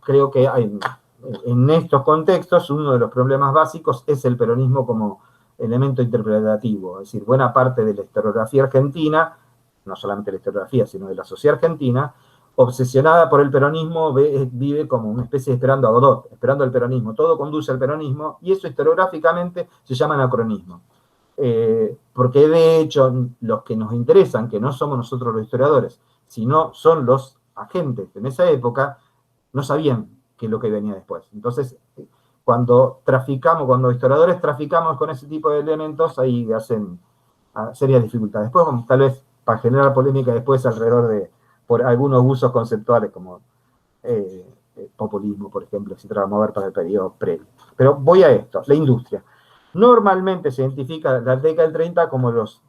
creo que en estos contextos uno de los problemas básicos es el peronismo como elemento interpretativo, es decir, buena parte de la historiografía argentina, no solamente la historiografía, sino de la sociedad argentina, obsesionada por el peronismo, vive como una especie de esperando a Godot, esperando el peronismo. Todo conduce al peronismo, y eso historiográficamente se llama anacronismo. Porque de hecho, los que nos interesan, que no somos nosotros los historiadores, sino son los agentes en esa época, no sabían qué es lo que venía después. Entonces, cuando historiadores traficamos con ese tipo de elementos, ahí hacen serias dificultades. Después, tal vez, para generar polémica después alrededor por algunos usos conceptuales como populismo, por ejemplo, etcétera, vamos a ver para el periodo previo. Pero voy a esto, la industria. Normalmente se identifica la década del 30 como los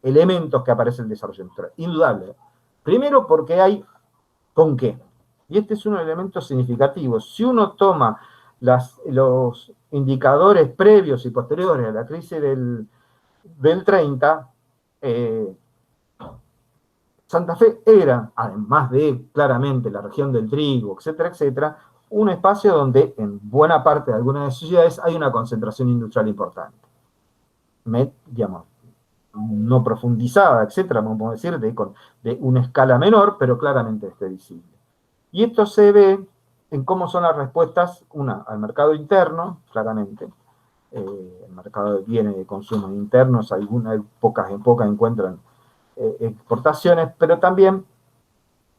elementos que aparece el desarrollo industrial. Indudable. Primero porque hay con qué. Y este es un elemento significativo. Si uno toma los indicadores previos y posteriores a la crisis del 30, Santa Fe era, además de claramente la región del trigo, etcétera, etcétera, un espacio donde en buena parte de algunas de sus ciudades hay una concentración industrial importante. Digamos, no profundizada, etcétera, vamos a decir, de una escala menor, pero claramente visible. Y esto se ve en cómo son las respuestas, al mercado interno, claramente, el mercado de bienes de consumo internos, pocas encuentran exportaciones, pero también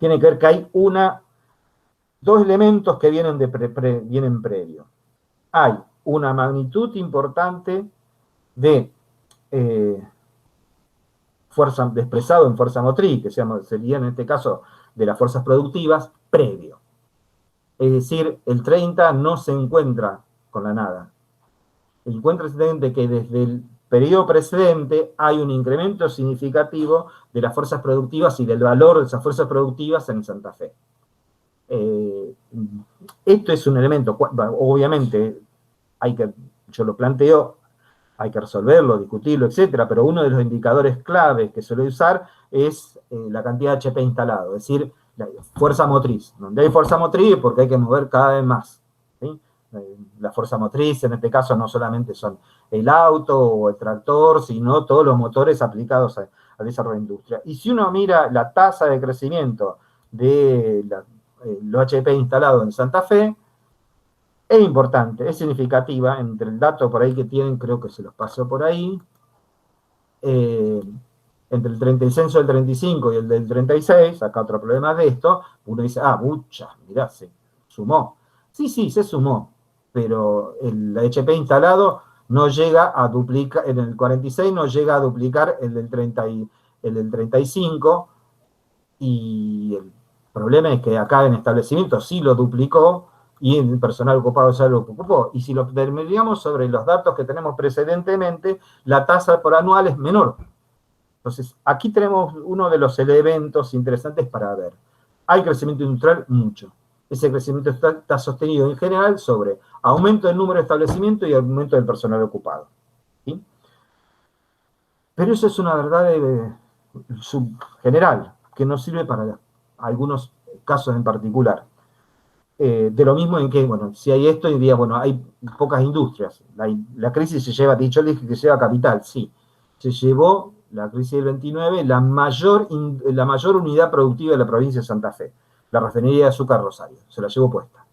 tiene que ver que hay dos elementos que vienen, vienen previo. Hay una magnitud importante de fuerza, expresado en fuerza motriz, que sería en este caso de las fuerzas productivas, previo. Es decir, el 30 no se encuentra con la nada. Encuentra simplemente que desde el periodo precedente hay un incremento significativo de las fuerzas productivas y del valor de esas fuerzas productivas en Santa Fe. Esto es un elemento, obviamente, yo lo planteo, hay que resolverlo, discutirlo, etcétera, pero uno de los indicadores claves que suele usar es la cantidad de HP instalado, es decir, la fuerza motriz. Donde hay fuerza motriz, porque hay que mover cada vez más, ¿sí? La fuerza motriz, en este caso, no solamente son el auto o el tractor, sino todos los motores aplicados al desarrollo de la industria. Y si uno mira la tasa de crecimiento de los HP instalados en Santa Fe, es importante, es significativa, entre el dato por ahí que tienen, creo que se los pasó por ahí, entre el censo del 35 y el del 36, acá otro problema de esto, uno dice, mucha, mirá, se sumó. Sí, se sumó, pero el HP instalado no llega a duplicar, en el 46 no llega a duplicar el del 35, y el problema es que acá en establecimientos sí lo duplicó, y el personal ocupado ya lo ocupó. Y si lo determinamos sobre los datos que tenemos precedentemente, la tasa por anual es menor. Entonces, aquí tenemos uno de los elementos interesantes para ver. Hay crecimiento industrial, mucho. Ese crecimiento está sostenido en general sobre aumento del número de establecimientos y aumento del personal ocupado, ¿sí? Pero eso es una verdad general, que no sirve para algunos casos en particular. De lo mismo en que, bueno, si hay esto, diría, bueno, hay pocas industrias. La crisis se lleva, dicho el dije que se lleva capital, sí. Se llevó, la crisis del 29, la mayor unidad productiva de la provincia de Santa Fe, la refinería de azúcar Rosario, se la llevó puesta.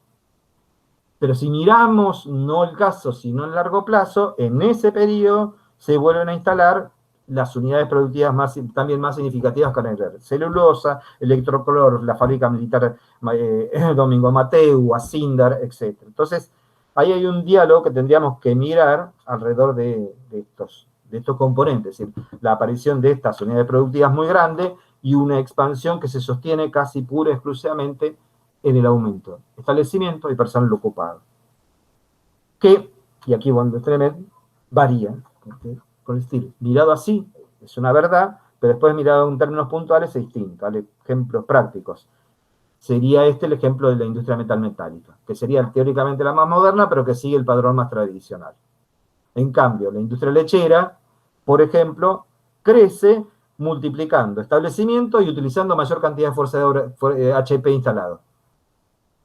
Pero si miramos, no el caso, sino en largo plazo, en ese periodo se vuelven a instalar las unidades productivas también más significativas con el celulosa, electrocolor, la fábrica militar Domingo Mateu, Asindar, etc. Entonces, ahí hay un diálogo que tendríamos que mirar alrededor de estos componentes, es decir, la aparición de estas unidades productivas muy grandes y una expansión que se sostiene casi pura y exclusivamente en el aumento de establecimiento y personal ocupado. Que, y aquí cuando varía, con el estilo. Mirado así, es una verdad, pero después mirado en términos puntuales es distinto. Ejemplos prácticos. Sería el ejemplo de la industria metal-metálica, que sería teóricamente la más moderna, pero que sigue el padrón más tradicional. En cambio, la industria lechera, por ejemplo, crece multiplicando establecimientos y utilizando mayor cantidad de fuerza de obra, HP instalado.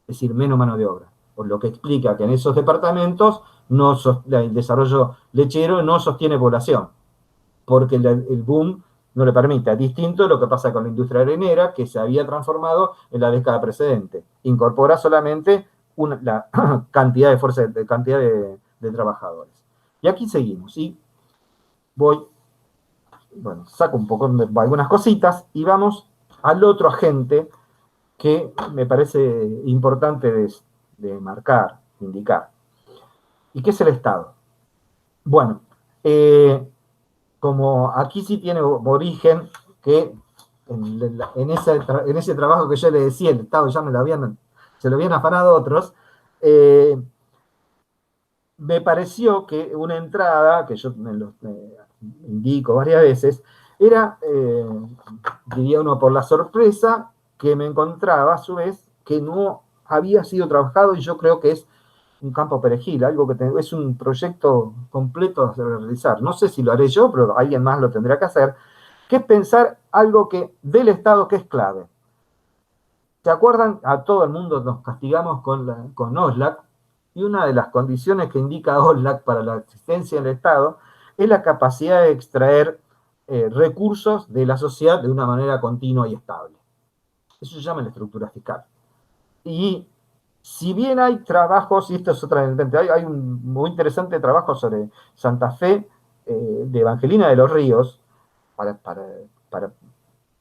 Es decir, menos mano de obra. Por lo que explica que en esos departamentos el desarrollo lechero no sostiene población, porque el boom no le permite. Distinto de lo que pasa con la industria arenera, que se había transformado en la década precedente. Incorpora solamente la cantidad de fuerza, cantidad de trabajadores. Y aquí seguimos. Y saco un poco de algunas cositas y vamos al otro agente que me parece importante de marcar, indicar, y que es el Estado. Bueno, como aquí sí tiene origen que en ese trabajo que yo le decía, el Estado ya se lo habían afanado otros, me pareció que una entrada, que yo me indico varias veces, era, diría uno, por la sorpresa que me encontraba, a su vez, que no había sido trabajado, y yo creo que es un campo perejil, algo que es un proyecto completo a realizar. No sé si lo haré yo, pero alguien más lo tendrá que hacer, que es pensar algo del Estado que es clave. ¿Se acuerdan? A todo el mundo nos castigamos con OSLAC, y una de las condiciones que indica OSLAC para la existencia del Estado es la capacidad de extraer recursos de la sociedad de una manera continua y estable. Eso se llama la estructura fiscal. Y si bien hay trabajos, y esto es otra, hay un muy interesante trabajo sobre Santa Fe, de Evangelina de los Ríos, para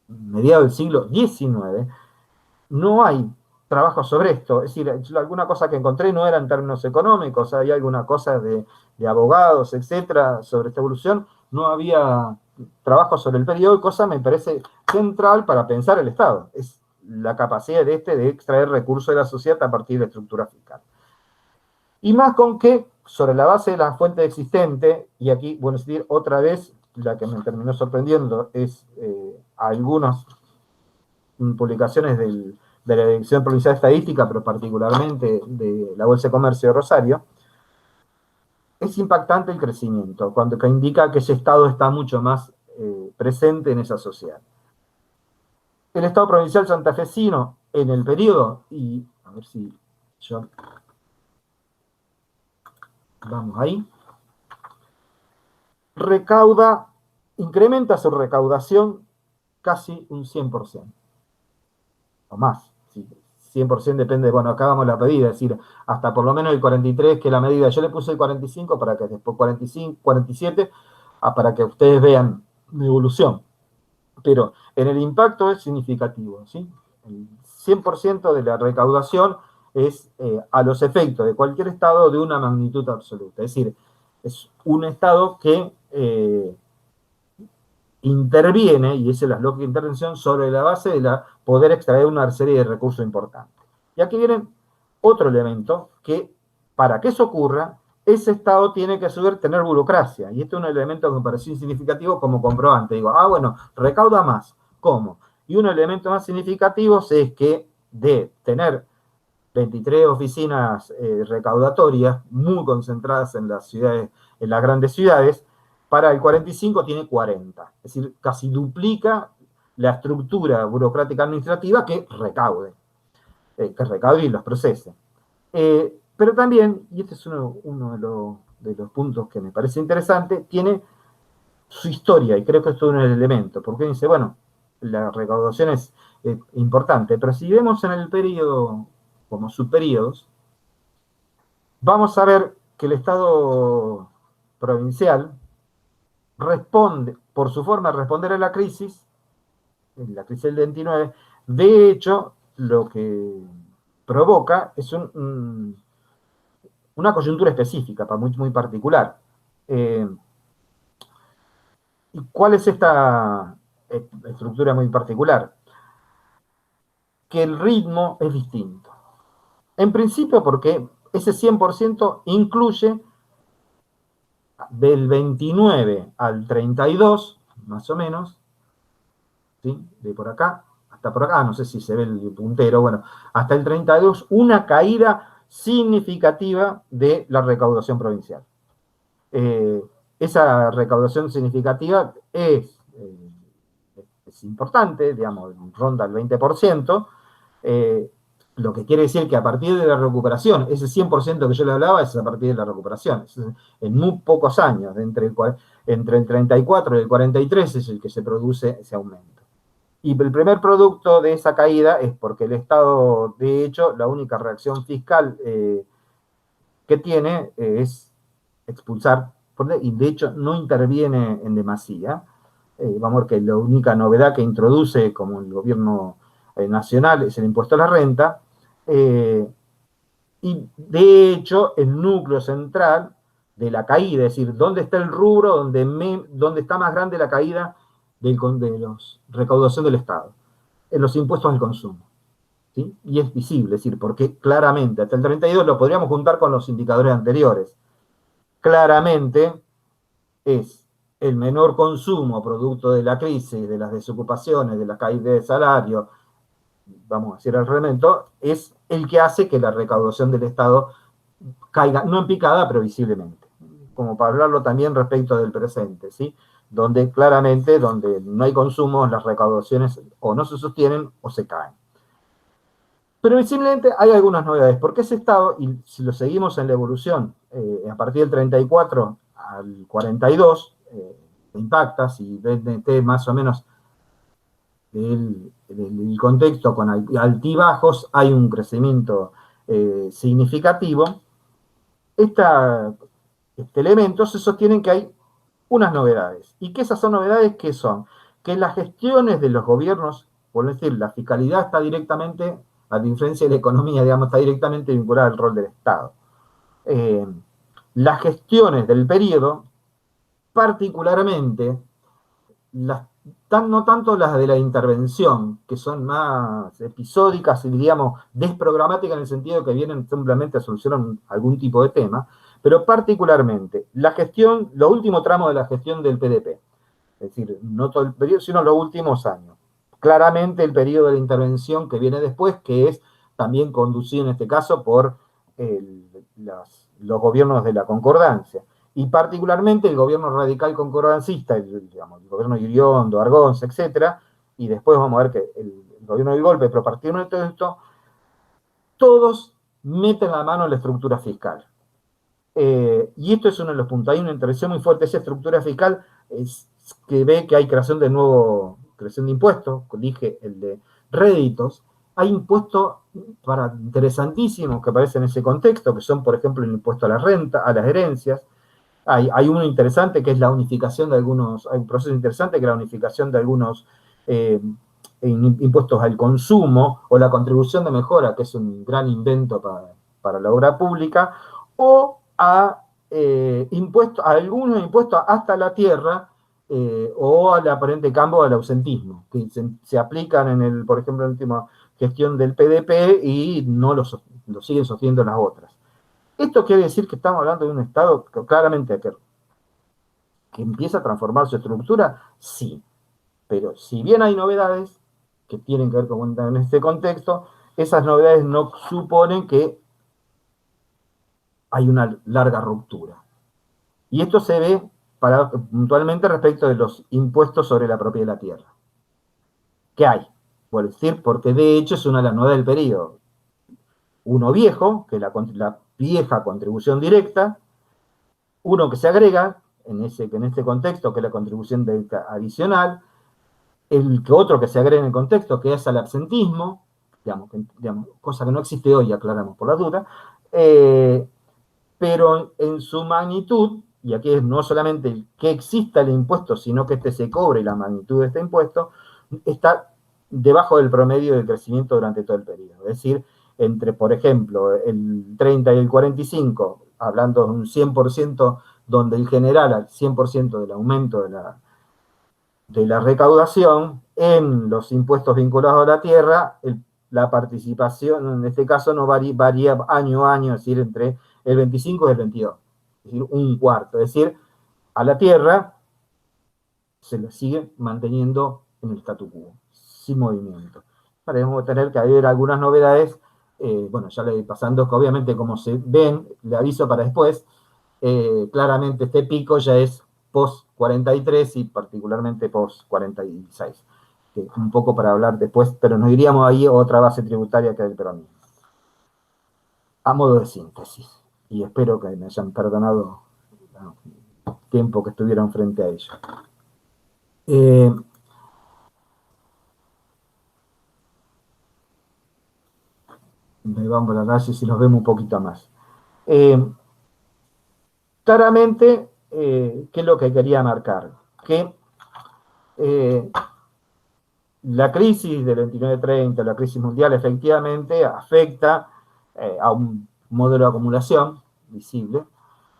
mediados del siglo XIX, no hay trabajo sobre esto. Es decir, alguna cosa que encontré no era en términos económicos, había alguna cosa de abogados, etcétera, sobre esta evolución. No había trabajo sobre el periodo, y cosa me parece central para pensar el Estado. Es la capacidad de extraer recursos de la sociedad a partir de estructura fiscal. Y más con que, sobre la base de la fuente existente, y aquí, bueno, es decir, otra vez, la que me terminó sorprendiendo es algunas publicaciones de la Dirección Provincial de Estadística, pero particularmente de la Bolsa de Comercio de Rosario. Es impactante el crecimiento, que indica que ese Estado está mucho más presente en esa sociedad. El Estado provincial santafesino, en el periodo, y a ver si yo... Vamos ahí. Incrementa su recaudación casi un 100%, o más. ¿Sí? 100% depende, bueno, acá vamos la medida, es decir, hasta por lo menos el 43, que es la medida, yo le puse el 45 para que después 45, 47, para que ustedes vean mi evolución. Pero en el impacto es significativo, ¿sí? El 100% de la recaudación es a los efectos de cualquier estado de una magnitud absoluta. Es decir, es un estado que interviene, y esa es la lógica de intervención, sobre la base de poder extraer una serie de recursos importantes. Y aquí viene otro elemento que, para que eso ocurra, ese Estado tiene que a su vez tener burocracia. Y este es un elemento que me pareció significativo como comprobante. Digo, bueno, recauda más. ¿Cómo? Y un elemento más significativo es que de tener 23 oficinas recaudatorias muy concentradas en las ciudades, en las grandes ciudades, para el 45 tiene 40, es decir, casi duplica la estructura burocrática administrativa que recaude y los procese. Pero también, y este es uno de los puntos que me parece interesante, tiene su historia, y creo que esto es un elemento, porque dice, bueno, la recaudación es importante, pero si vemos en el periodo como subperiodos, vamos a ver que el Estado provincial responde, por su forma de responder a la crisis del 29, de hecho, lo que provoca es una coyuntura específica, muy, muy particular. ¿Y cuál es esta estructura muy particular? Que el ritmo es distinto. En principio porque ese 100% incluye del 29 al 32, más o menos, ¿sí? De por acá hasta por acá, no sé si se ve el puntero, bueno, hasta el 32, una caída significativa de la recaudación provincial. Esa recaudación significativa es importante, digamos, ronda el 20%, lo que quiere decir que a partir de la recuperación, ese 100% que yo le hablaba es a partir de la recuperación, en muy pocos años, entre el 34 y el 43 es el que se produce ese aumento. Y el primer producto de esa caída es porque el Estado, de hecho, la única reacción fiscal que tiene es expulsar, y de hecho no interviene en demasía. Vamos a ver que la única novedad que introduce como el gobierno nacional es el impuesto a la renta, y de hecho el núcleo central de la caída, es decir, dónde está el rubro donde está más grande la caída de la recaudación del Estado, en los impuestos al consumo. ¿Sí? Y es visible, es decir, porque claramente hasta el 32 lo podríamos juntar con los indicadores anteriores. Claramente es el menor consumo producto de la crisis, de las desocupaciones, de la caída de salario, vamos a decir el elemento, es el que hace que la recaudación del Estado caiga, no en picada, pero visiblemente. Como para hablarlo también respecto del presente, ¿sí? Donde claramente, donde no hay consumo, las recaudaciones o no se sostienen o se caen. Pero visiblemente hay algunas novedades, porque ese Estado, y si lo seguimos en la evolución, a partir del 34 al 42, impacta, si ven más o menos el contexto con altibajos, hay un crecimiento significativo. Este elemento se sostienen que hay unas novedades. ¿Y qué esas son novedades? ¿Qué son? Que las gestiones de los gobiernos por decir, la fiscalidad está directamente, a diferencia de la economía, digamos, está directamente vinculada al rol del Estado. Las gestiones del periodo, particularmente, no tanto las de la intervención, que son más episódicas y, digamos, desprogramáticas en el sentido que vienen simplemente a solucionar algún tipo de tema, pero particularmente la gestión, lo último tramo de la gestión del PDP, es decir, no todo el periodo, sino los últimos años. Claramente el periodo de la intervención que viene después, que es también conducido en este caso por los gobiernos de la concordancia. Y particularmente el gobierno radical concordancista, digamos, el gobierno de Iriondo, Argonza, etc. Y después vamos a ver que el gobierno del golpe, pero a partir de todo esto, todos meten la mano en la estructura fiscal. Y esto es uno de los puntos. Hay una intervención muy fuerte. Esa estructura fiscal es que ve que hay creación de impuestos, dije el de réditos. Hay impuestos interesantísimos que aparecen en ese contexto, que son, por ejemplo, el impuesto a la renta, a las herencias. Hay uno interesante que es la unificación de algunos, hay un proceso interesante que es la unificación de algunos impuestos al consumo, o la contribución de mejora, que es un gran invento para la obra pública, o a algunos impuestos hasta la tierra, o al aparente cambio del ausentismo, que se aplican por ejemplo, en la última gestión del PDP y no lo siguen sosteniendo las otras. Esto quiere decir que estamos hablando de un Estado que claramente que empieza a transformar su estructura, sí, pero si bien hay novedades que tienen que ver en este contexto, esas novedades no suponen que hay una larga ruptura. Y esto se ve puntualmente respecto de los impuestos sobre la propiedad de la tierra. ¿Qué hay? Por decir, porque de hecho es una de las novedades del periodo. Uno viejo, que es la vieja contribución directa, uno que se agrega, en este contexto, que es la contribución directa adicional, otro que se agrega en el contexto, que es el absentismo, digamos, cosa que no existe hoy, aclaramos por la duda, pero en su magnitud, y aquí es no solamente que exista el impuesto, sino que se cobre, y la magnitud de este impuesto está debajo del promedio de crecimiento durante todo el periodo. Es decir, entre, por ejemplo, el 30 y el 45, hablando de un 100%, donde el general al 100% del aumento de la recaudación, en los impuestos vinculados a la tierra, la participación, en este caso, no varía año a año, es decir, entre el 25 y el 22, es decir, un cuarto. Es decir, a la tierra se la sigue manteniendo en el statu quo, sin movimiento. Vamos a tener que haber algunas novedades, bueno, ya le voy pasando, que obviamente como se ven, le aviso para después, claramente este pico ya es post-43 y particularmente post-46. Un poco para hablar después, pero nos iríamos ahí a otra base tributaria que es el peronismo. A modo de síntesis, y espero que me hayan perdonado el tiempo que estuvieron frente a ello. Me vamos a la calle si nos vemos un poquito más. Claramente, ¿qué es lo que quería marcar? Que la crisis del 29-30, la crisis mundial, efectivamente afecta a un modelo de acumulación visible,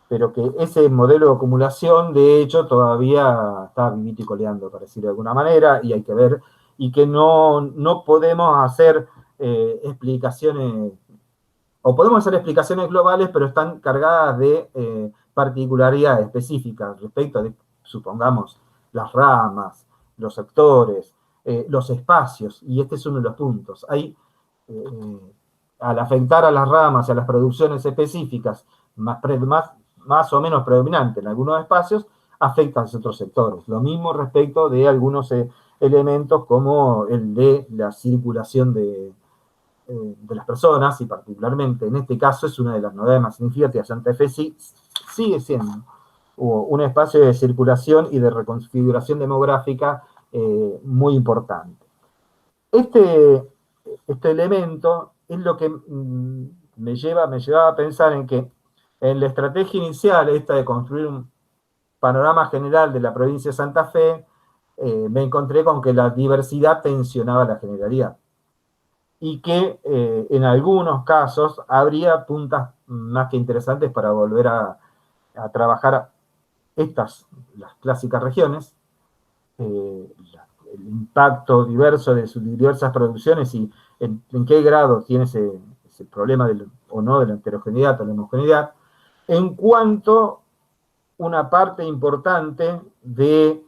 pero que ese modelo de acumulación, de hecho, todavía está vivito y coleando, para decirlo de alguna manera, y hay que ver, y que no podemos hacer explicaciones, o podemos hacer explicaciones globales, pero están cargadas de particularidades específicas respecto de, supongamos, las ramas, los sectores, los espacios, y este es uno de los puntos. Al afectar a las ramas y a las producciones específicas más o menos predominantes en algunos espacios, afectan a otros sectores. Lo mismo respecto de algunos elementos como el de la circulación de las personas, y particularmente en este caso es una de las novedades más significativas. Santa Fe sigue siendo un espacio de circulación y de reconfiguración demográfica muy importante. Este elemento es lo que me llevaba a pensar en que en la estrategia inicial, esta de construir un panorama general de la provincia de Santa Fe, me encontré con que la diversidad tensionaba la generalidad y que en algunos casos habría puntas más que interesantes para volver a trabajar las clásicas regiones, el impacto diverso de sus diversas producciones y en qué grado tiene ese problema o no de la heterogeneidad o la homogeneidad, en cuanto una parte importante de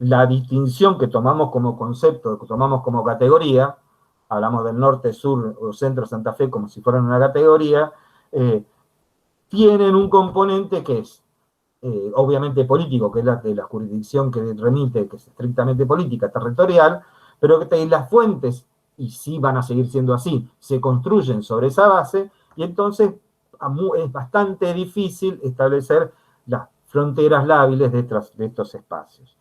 la distinción que tomamos como concepto, que tomamos como categoría, hablamos del norte, sur o centro Santa Fe como si fueran una categoría, tienen un componente que es obviamente político, que es la de la jurisdicción que remite, que es estrictamente política, territorial, pero que las fuentes, y sí van a seguir siendo así, se construyen sobre esa base, y entonces es bastante difícil establecer las fronteras lábiles de estos espacios.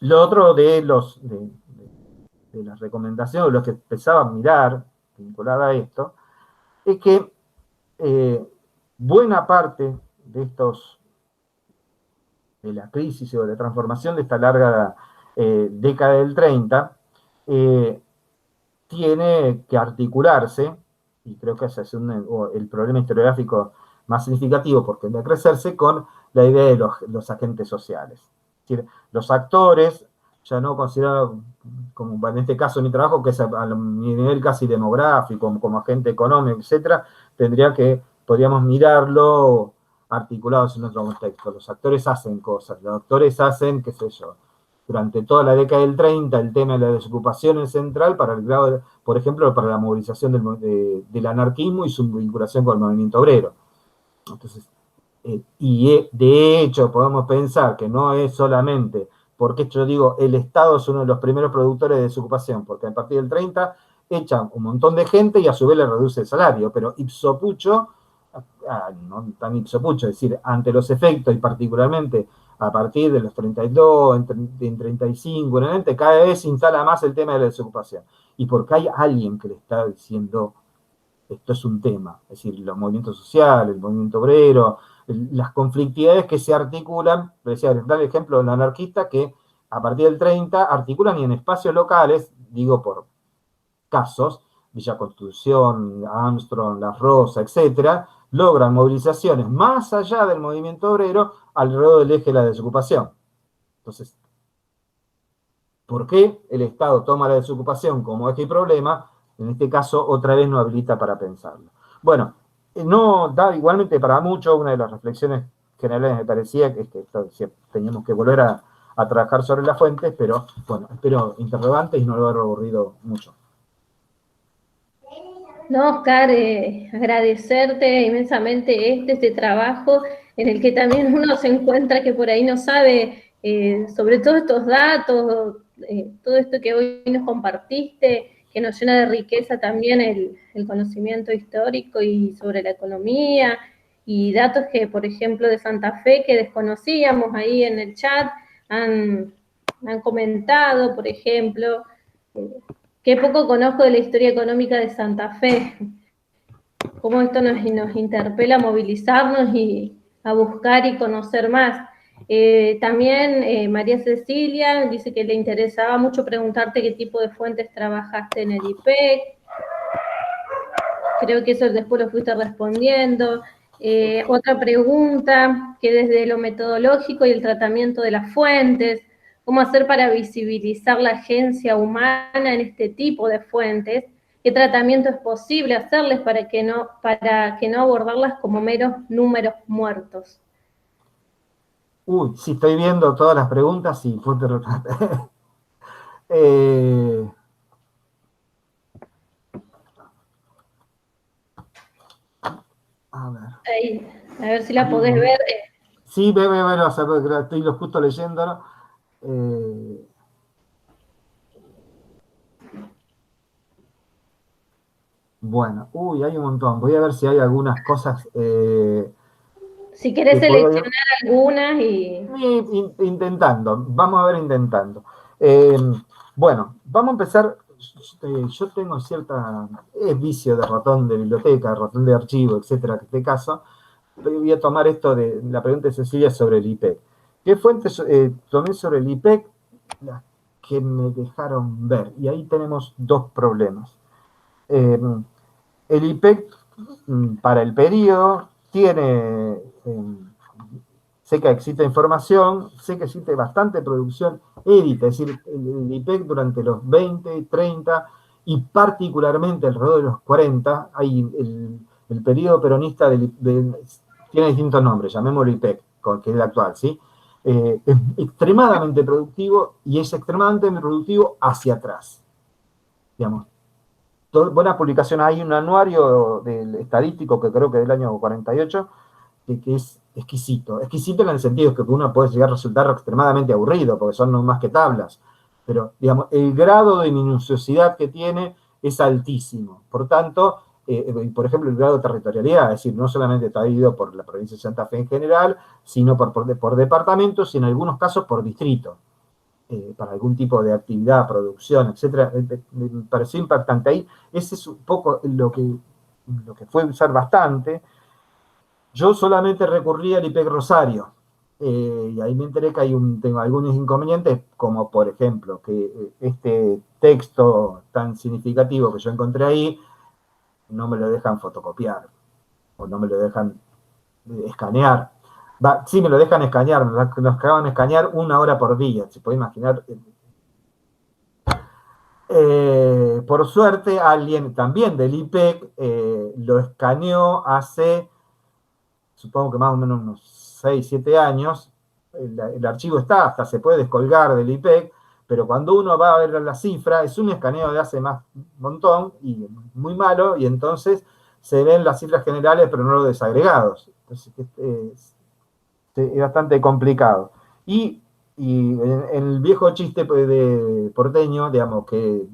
Lo otro de las recomendaciones, lo que empezaba a mirar, vinculada a esto, es que buena parte de la crisis o de la transformación de esta larga década del 30, tiene que articularse, y creo que ese es el problema historiográfico más significativo porque tiende a crecerse, con la idea de los agentes sociales. Es decir, los actores, ya no considerado, como en este caso mi trabajo, que es a mi nivel casi demográfico, como agente económico, etcétera, podríamos mirarlo articulados en otro contexto. Los actores hacen cosas, los actores hacen, qué sé yo, durante toda la década del 30, el tema de la desocupación es central para el grado, por ejemplo, para la movilización del anarquismo y su vinculación con el movimiento obrero. Entonces, de hecho, podemos pensar que no es solamente, porque yo digo, el Estado es uno de los primeros productores de desocupación, porque a partir del 30 echan un montón de gente y a su vez le reduce el salario, pero ipso pucho, no tan ipso pucho, es decir, ante los efectos y particularmente a partir de los 32, en 35, en adelante, cada vez se instala más el tema de la desocupación. Y porque hay alguien que le está diciendo, esto es un tema, es decir, los movimientos sociales, el movimiento obrero, las conflictividades que se articulan, decía, dar el ejemplo del anarquista que a partir del 30 articulan y en espacios locales, digo por casos, Villa Constitución, Armstrong, La Rosa, etcétera, logran movilizaciones más allá del movimiento obrero alrededor del eje de la desocupación. Entonces, ¿por qué el Estado toma la desocupación como eje y problema? En este caso, otra vez no habilita para pensarlo. Bueno, no da igualmente para mucho. Una de las reflexiones generales me parecía que es que teníamos que volver a trabajar sobre las fuentes, pero bueno, espero interrogantes y no lo haber aburrido mucho. No, Oscar, agradecerte inmensamente este trabajo en el que también uno se encuentra que por ahí no sabe sobre todos estos datos, todo esto que hoy nos compartiste, que nos llena de riqueza también el conocimiento histórico y sobre la economía, y datos que, por ejemplo, de Santa Fe que desconocíamos ahí en el chat, han comentado, por ejemplo. Qué poco conozco de la historia económica de Santa Fe, cómo esto nos interpela a movilizarnos y a buscar y conocer más. También María Cecilia dice que le interesaba mucho preguntarte qué tipo de fuentes trabajaste en el IPEC. Creo que eso después lo fuiste respondiendo. Otra pregunta, que desde lo metodológico y el tratamiento de las fuentes, ¿cómo hacer para visibilizar la agencia humana en este tipo de fuentes? ¿Qué tratamiento es posible hacerles para que no abordarlas como meros números muertos? Uy, sí, estoy viendo todas las preguntas y fuentes. A ver. Ahí, a ver si la podés ver. Sí, estoy justo leyéndolo. Bueno, hay un montón. Voy a ver si hay algunas cosas. Si querés seleccionar algunas y... Intentando, vamos a ver intentando. Bueno, vamos a empezar. Yo tengo cierta vicio de ratón de biblioteca, ratón de archivo, etcétera, en este caso. Voy a tomar esto de la pregunta de Cecilia sobre el IPEC. ¿Qué fuentes tomé sobre el IPEC? Las que me dejaron ver. Y ahí tenemos dos problemas. El IPEC, para el periodo, tiene... sé que existe información, sé que existe bastante producción édita, es decir, el IPEC durante los 20, 30 y particularmente alrededor de los 40, hay el periodo peronista tiene distintos nombres, llamémoslo IPEC, que es el actual, ¿sí? Es extremadamente productivo y es extremadamente productivo hacia atrás. Digamos, buena publicación, hay un anuario del estadístico que creo que es del año 48, que es exquisito. Exquisito en el sentido que uno puede llegar a resultar extremadamente aburrido, porque son no más que tablas. Pero, digamos, el grado de minuciosidad que tiene es altísimo. Por tanto, por ejemplo, el grado de territorialidad, es decir, no solamente está dividido por la provincia de Santa Fe en general, sino por departamentos y en algunos casos por distrito. Para algún tipo de actividad, producción, etcétera, me pareció impactante. Ahí, ese es un poco lo que fue usar bastante. Yo solamente recurrí al IPEC Rosario, y ahí me enteré que tengo algunos inconvenientes, como por ejemplo, que este texto tan significativo que yo encontré ahí, no me lo dejan fotocopiar, o no me lo dejan escanear. Sí, me lo dejan escanear, nos acaban de escanear 1 hora por día, se puede imaginar. Por suerte, alguien también del IPEC lo escaneó hace, supongo que más o menos unos 6, 7 años. El archivo está, hasta se puede descolgar del IPEC, pero cuando uno va a ver la cifra, es un escaneo de hace más un montón y muy malo, y entonces se ven las cifras generales, pero no los desagregados. Entonces, es bastante complicado. Y en el viejo chiste de porteño, digamos que,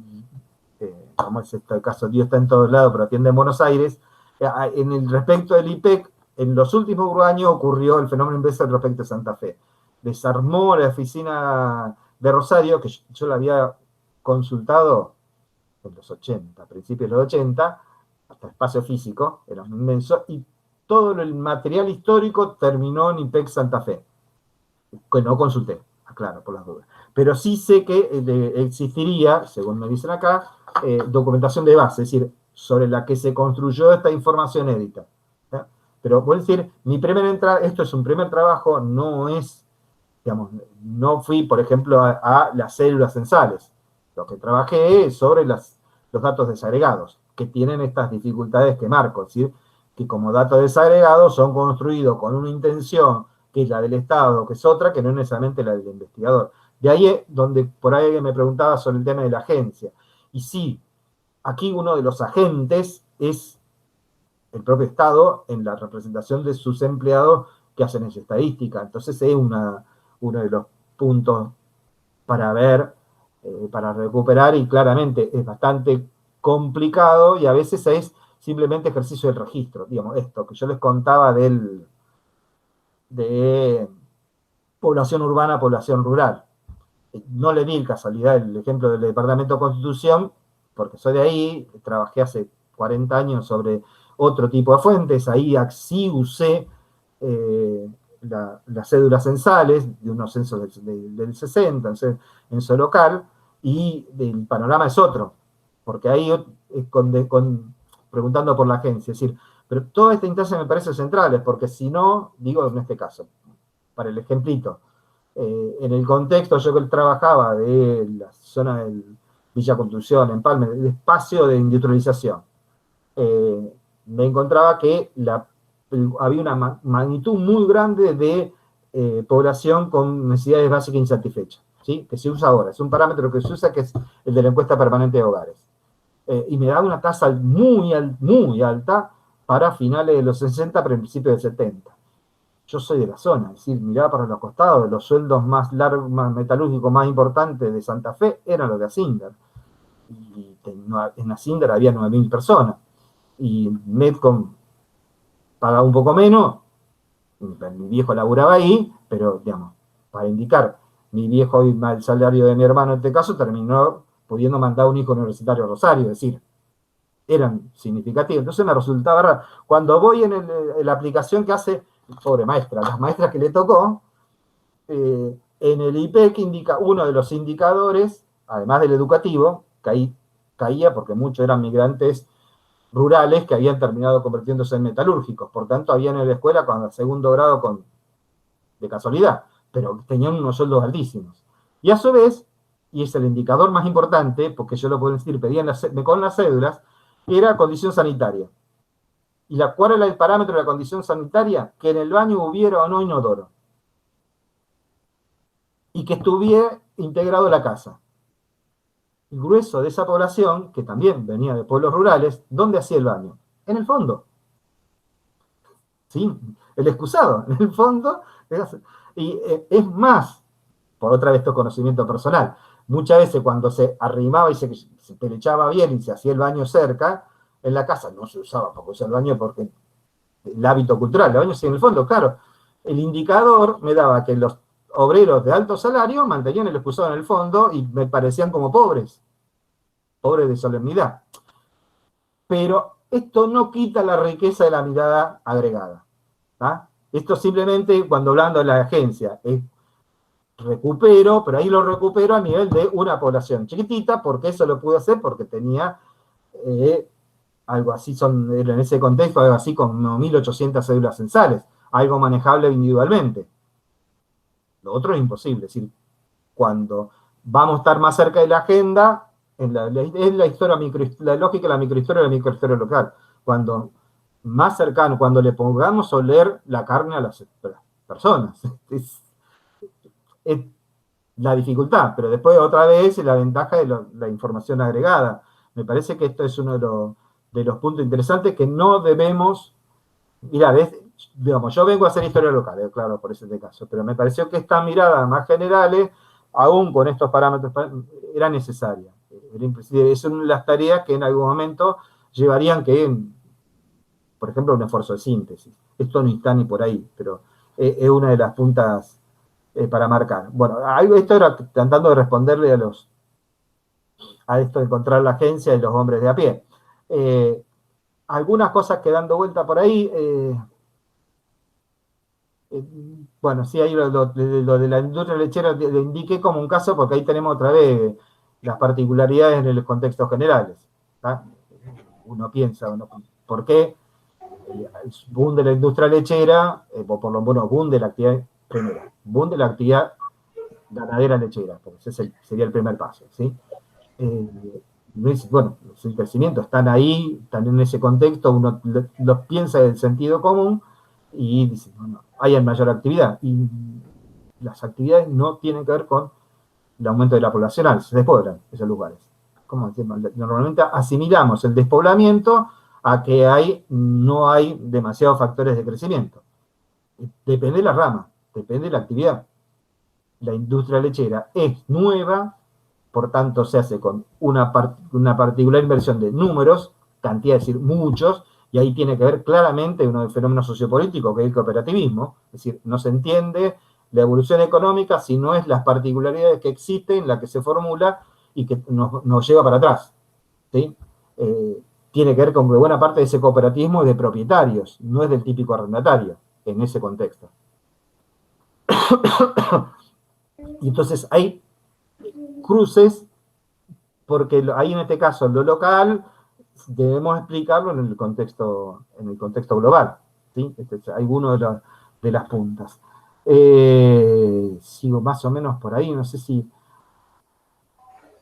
como es este caso, Dios está en todos lados, pero atiende en Buenos Aires, en el respecto del IPEC, en los últimos años ocurrió el fenómeno inverso respecto a Santa Fe. Desarmó la oficina de Rosario, que yo la había consultado en los 80, principios de los 80, hasta espacio físico, era inmenso, y todo el material histórico terminó en IPEC Santa Fe, que no consulté, aclaro, por las dudas. Pero sí sé que existiría, según me dicen acá, documentación de base, es decir, sobre la que se construyó esta información édita. ¿Ya? Pero voy a decir, mi primera entrada, esto es un primer trabajo, no es, digamos, no fui, por ejemplo, a las células censales. Lo que trabajé es sobre los datos desagregados, que tienen estas dificultades que marco, es decir, que como datos desagregados son construidos con una intención que es la del Estado, que es otra, que no es necesariamente la del investigador. De ahí es donde por ahí me preguntaba sobre el tema de la agencia. Y sí, aquí uno de los agentes es el propio Estado en la representación de sus empleados que hacen esa estadística. Entonces es uno de los puntos para ver, para recuperar, y claramente es bastante complicado y a veces es simplemente ejercicio del registro. Digamos, esto que yo les contaba de población urbana, población rural. No le di casualidad el ejemplo del Departamento de Constitución, porque soy de ahí, trabajé hace 40 años sobre otro tipo de fuentes, ahí sí usé las cédulas censales de unos censos del 60, en censo local, y el panorama es otro, porque ahí preguntando por la agencia, es decir, pero toda esta instancia me parece central, porque si no, digo en este caso, para el ejemplito, en el contexto yo que trabajaba de la zona de Villa Construcción, en Palme, el espacio de industrialización, me encontraba que había una magnitud muy grande de población con necesidades básicas insatisfechas, ¿sí? Que se usa ahora, es un parámetro que se usa, que es el de la encuesta permanente de hogares. Y me daba una tasa muy alta para finales de los 60, principios del 70. Yo soy de la zona, es decir, miraba para los costados, los sueldos más largos, más metalúrgicos más importantes de Santa Fe eran los de Asindar. Y en Asindar había 9.000 personas. Y Netcom pagaba un poco menos, mi viejo laburaba ahí, pero, digamos, para indicar, mi viejo y el salario de mi hermano en este caso terminó pudiendo mandar un hijo universitario a Rosario, es decir, eran significativos. Entonces me resultaba raro. Cuando voy en la aplicación que hace, pobre maestra, las maestras que le tocó, En el IPEC indica uno de los indicadores, además del educativo, que ahí caía porque muchos eran migrantes rurales que habían terminado convirtiéndose en metalúrgicos, por tanto habían en la escuela con el segundo grado de casualidad, pero tenían unos sueldos altísimos. Y a su vez, y es el indicador más importante, porque yo lo puedo decir, pedían con las cédulas, era condición sanitaria. ¿Y cuál era el parámetro de la condición sanitaria? Que en el baño hubiera o no inodoro. Y que estuviera integrado la casa. El grueso de esa población, que también venía de pueblos rurales, ¿dónde hacía el baño? En el fondo. ¿Sí? El excusado, en el fondo. Y es más, por otra vez, esto es conocimiento personal. Muchas veces cuando se arrimaba y se pelechaba bien y se hacía el baño cerca, en la casa no se usaba para usar el baño porque el hábito cultural, el baño sí en el fondo, claro. El indicador me daba que los obreros de alto salario mantenían el excusado en el fondo y me parecían como pobres de solemnidad. Pero esto no quita la riqueza de la mirada agregada. ¿tá? Esto simplemente, cuando hablando de la agencia, recupero, pero ahí lo recupero a nivel de una población chiquitita, porque eso lo pude hacer porque tenía algo así, en ese contexto, algo así como 1.800 cédulas censales, algo manejable individualmente. Lo otro es imposible, es decir, cuando vamos a estar más cerca de la agenda, es la historia la lógica de la microhistoria de la microhistoria local. Cuando más cercano, cuando le pongamos a oler la carne a las personas. Es la dificultad, pero después otra vez la ventaja de la información agregada. Me parece que esto es uno de los puntos interesantes que no debemos. Mirá, digamos, yo vengo a hacer historia local, claro, por ese caso, pero me pareció que estas miradas más generales, aún con estos parámetros, era necesaria. Es una de las tareas que en algún momento llevarían por ejemplo, un esfuerzo de síntesis. Esto no está ni por ahí, pero es una de las puntas para marcar. Bueno, esto era tratando de responderle a esto de encontrar la agencia y los hombres de a pie. Algunas cosas que dando vuelta por ahí, bueno, sí, ahí lo de la industria lechera lo indiqué como un caso porque ahí tenemos otra vez las particularidades en los contextos generales. ¿tá? Uno piensa, ¿por qué el boom de la industria lechera, o por lo menos boom de la actividad, primero, boom de la actividad ganadera lechera, porque ese sería el primer paso, ¿sí? Bueno, los crecimientos están ahí, están en ese contexto, uno los piensa en el sentido común y dice, bueno, hay mayor actividad. Y las actividades no tienen que ver con el aumento de la población, se despoblan esos lugares. Como decimos, normalmente asimilamos el despoblamiento a que no hay demasiados factores de crecimiento. Depende de la rama, depende de la actividad. La industria lechera es nueva, por tanto se hace con una particular inversión de números, cantidad, es decir, muchos, y ahí tiene que ver claramente uno del fenómeno sociopolítico, que es el cooperativismo, es decir, no se entiende la evolución económica si no es las particularidades que existen, la que se formula y que nos lleva para atrás. ¿sí? Tiene que ver con que buena parte de ese cooperativismo es de propietarios, no es del típico arrendatario, en ese contexto. Y entonces hay cruces, porque ahí en este caso lo local debemos explicarlo en el contexto global. ¿sí? Este es alguno de las puntas. Sigo más o menos por ahí, no sé si...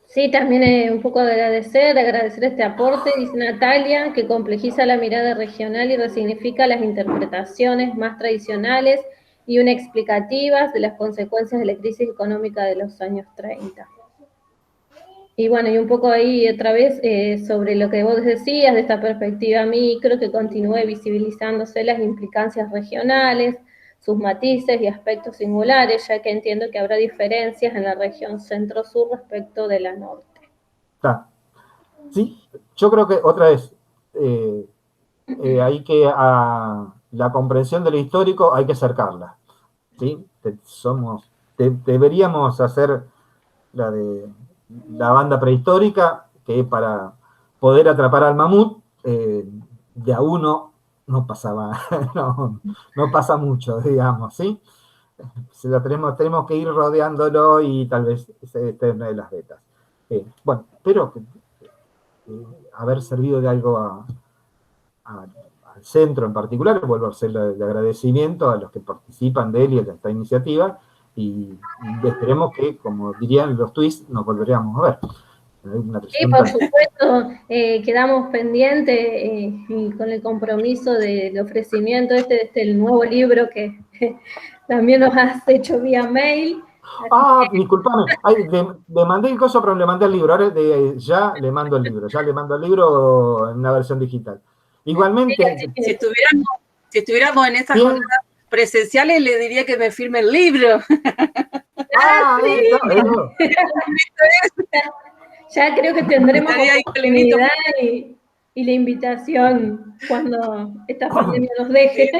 Sí, también un poco agradecer este aporte, dice Natalia, que complejiza la mirada regional y resignifica las interpretaciones más tradicionales y explicativas de las consecuencias de la crisis económica de los años 30. Y bueno, y un poco ahí otra vez sobre lo que vos decías de esta perspectiva micro, que continúe visibilizándose las implicancias regionales, sus matices y aspectos singulares, ya que entiendo que habrá diferencias en la región centro-sur respecto de la norte. Sí, yo creo que otra vez, hay que, la comprensión de lo histórico hay que acercarla. ¿sí? Deberíamos hacer la banda prehistórica, que para poder atrapar al mamut, de a uno no pasaba, no pasa mucho, digamos, ¿sí? tenemos que ir rodeándolo y tal vez esté en una de las betas. Bueno, espero haber servido de algo al centro en particular. Vuelvo a hacerle de agradecimiento a los que participan de él y de esta iniciativa, y esperemos que, como dirían los tweets, nos volveremos a ver. Sí, por supuesto, quedamos pendientes y con el compromiso del ofrecimiento del nuevo libro que también nos has hecho vía mail. Disculpame, le mandé el coso, pero le mandé el libro. Ahora ya le mando el libro en una versión digital. Igualmente, si estuviéramos en esas jornadas presenciales, le diría que me firme el libro. Sí. Ya creo que tendremos la oportunidad y la invitación cuando esta pandemia nos deje.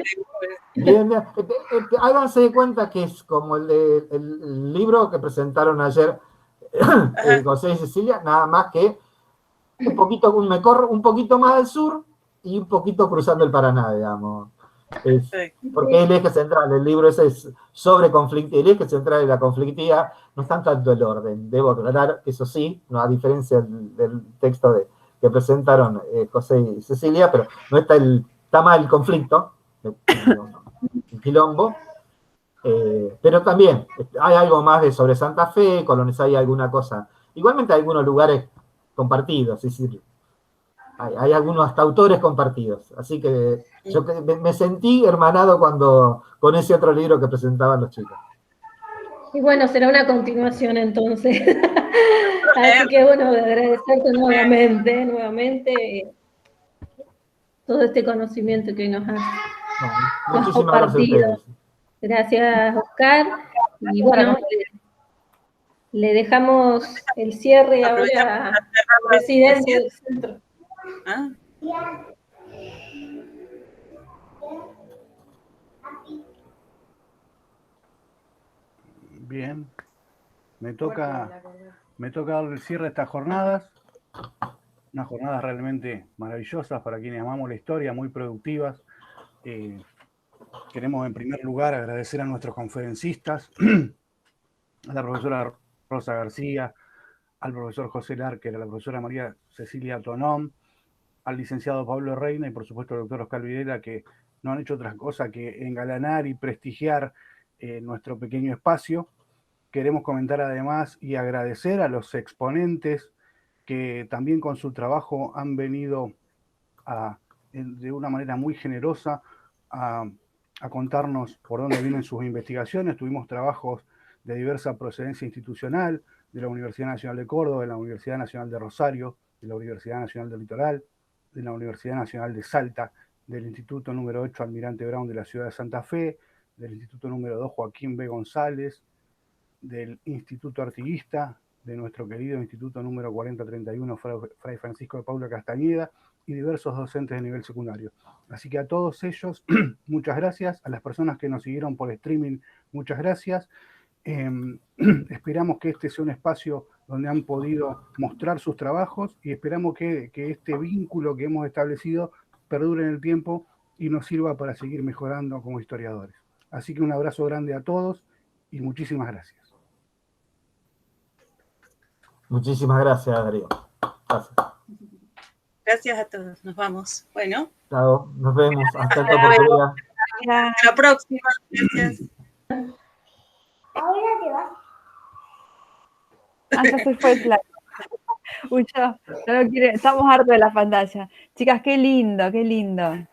Bien. Háganse de cuenta que es como el libro que presentaron ayer José y Cecilia, nada más que me corro un poquito más al sur y un poquito cruzando el Paraná, digamos. Porque el eje central, el libro ese es sobre conflictividad, el eje central de la conflictividad no es tanto el orden, debo aclarar, eso sí, no, a diferencia del texto que presentaron José y Cecilia, pero no está mal el conflicto, el quilombo, pero también hay algo más sobre Santa Fe, Colones, hay alguna cosa, igualmente hay algunos lugares compartidos, es decir, hay algunos hasta autores compartidos, así que yo me sentí hermanado con ese otro libro que presentaban los chicos. Y bueno, será una continuación entonces. Así que bueno, agradecerte nuevamente todo este conocimiento que nos has compartido. Gracias, Oscar. Y bueno, le dejamos el cierre ahora al presidente del centro. Bien, me toca darle el cierre a estas jornadas, unas jornadas realmente maravillosas para quienes amamos la historia, muy productivas. Queremos en primer lugar agradecer a nuestros conferencistas, a la profesora Rosa García, al profesor José Larker, a la profesora María Cecilia Tonón, al licenciado Pablo Reina y por supuesto al doctor Oscar Videla, que no han hecho otra cosa que engalanar y prestigiar nuestro pequeño espacio. Queremos comentar además y agradecer a los exponentes que también con su trabajo han venido de una manera muy generosa a contarnos por dónde vienen sus investigaciones. Tuvimos trabajos de diversa procedencia institucional, de la Universidad Nacional de Córdoba, de la Universidad Nacional de Rosario, de la Universidad Nacional del Litoral, de la Universidad Nacional de Salta, del Instituto número 8 Almirante Brown de la ciudad de Santa Fe, del Instituto número 2 Joaquín B. González, del Instituto Artiguista, de nuestro querido Instituto número 4031 Fray Francisco de Paula Castañeda y diversos docentes de nivel secundario. Así que a todos ellos, muchas gracias. A las personas que nos siguieron por streaming, muchas gracias. Esperamos que este sea un espacio donde han podido mostrar sus trabajos y esperamos que este vínculo que hemos establecido perdure en el tiempo y nos sirva para seguir mejorando como historiadores. Así que un abrazo grande a todos y muchísimas gracias. Muchísimas gracias, Darío. Gracias. Gracias a todos. Nos vamos. Bueno. Chao, nos vemos. Hasta otra oportunidad. Hasta la próxima. Gracias. Ahora te vas. Ya se fue el plan. Uy, no lo quiere. Estamos hartos de la pantalla. Chicas, qué lindo, qué lindo.